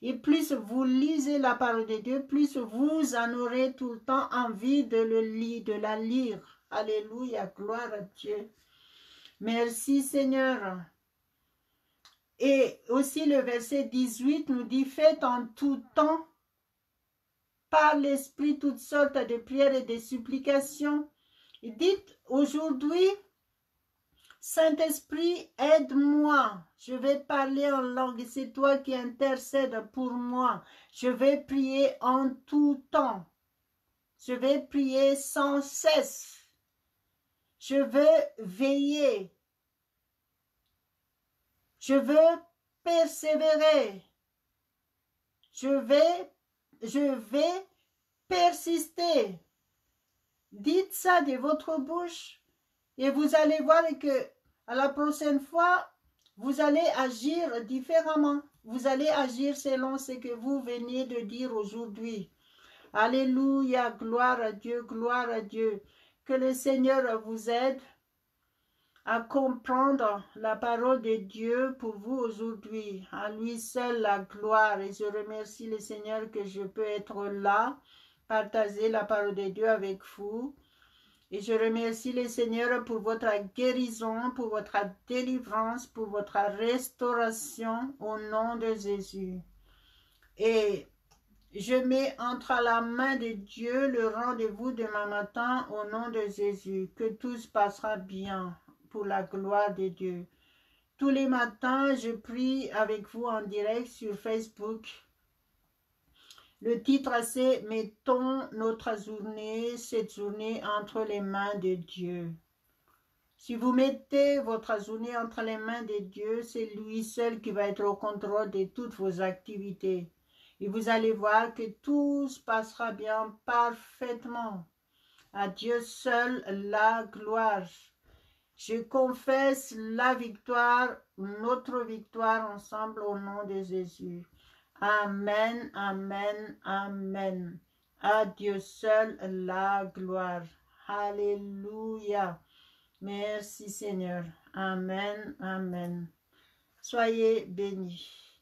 Et plus vous lisez la parole de Dieu, plus vous en aurez tout le temps envie de la lire. Alléluia, gloire à Dieu. Merci Seigneur. Et aussi le verset 18 nous dit, faites en tout temps par l'Esprit toutes sortes de prières et de supplications. Et dites aujourd'hui, Saint-Esprit, aide-moi. Je vais parler en langue. C'est toi qui intercèdes pour moi. Je vais prier en tout temps. Je vais prier sans cesse. Je veux veiller. Je veux persévérer. Je vais persister. Dites ça de votre bouche et vous allez voir que à la prochaine fois, vous allez agir différemment. Vous allez agir selon ce que vous venez de dire aujourd'hui. Alléluia, gloire à Dieu, gloire à Dieu. Que le Seigneur vous aide à comprendre la parole de Dieu pour vous aujourd'hui. À lui seul la gloire. Et je remercie le Seigneur que je peux être là, partager la parole de Dieu avec vous. Et je remercie le Seigneur pour votre guérison, pour votre délivrance, pour votre restauration au nom de Jésus. Et je mets entre la main de Dieu le rendez-vous demain matin au nom de Jésus. Que tout se passera bien pour la gloire de Dieu. Tous les matins, je prie avec vous en direct sur Facebook. Le titre, c'est « Mettons notre journée, cette journée entre les mains de Dieu ». Si vous mettez votre journée entre les mains de Dieu, c'est lui seul qui va être au contrôle de toutes vos activités. Et vous allez voir que tout se passera bien parfaitement. À Dieu seul la gloire. Je confesse la victoire, notre victoire ensemble au nom de Jésus. Amen, amen, amen. À Dieu seul la gloire. Alléluia. Merci Seigneur. Amen, amen. Soyez bénis.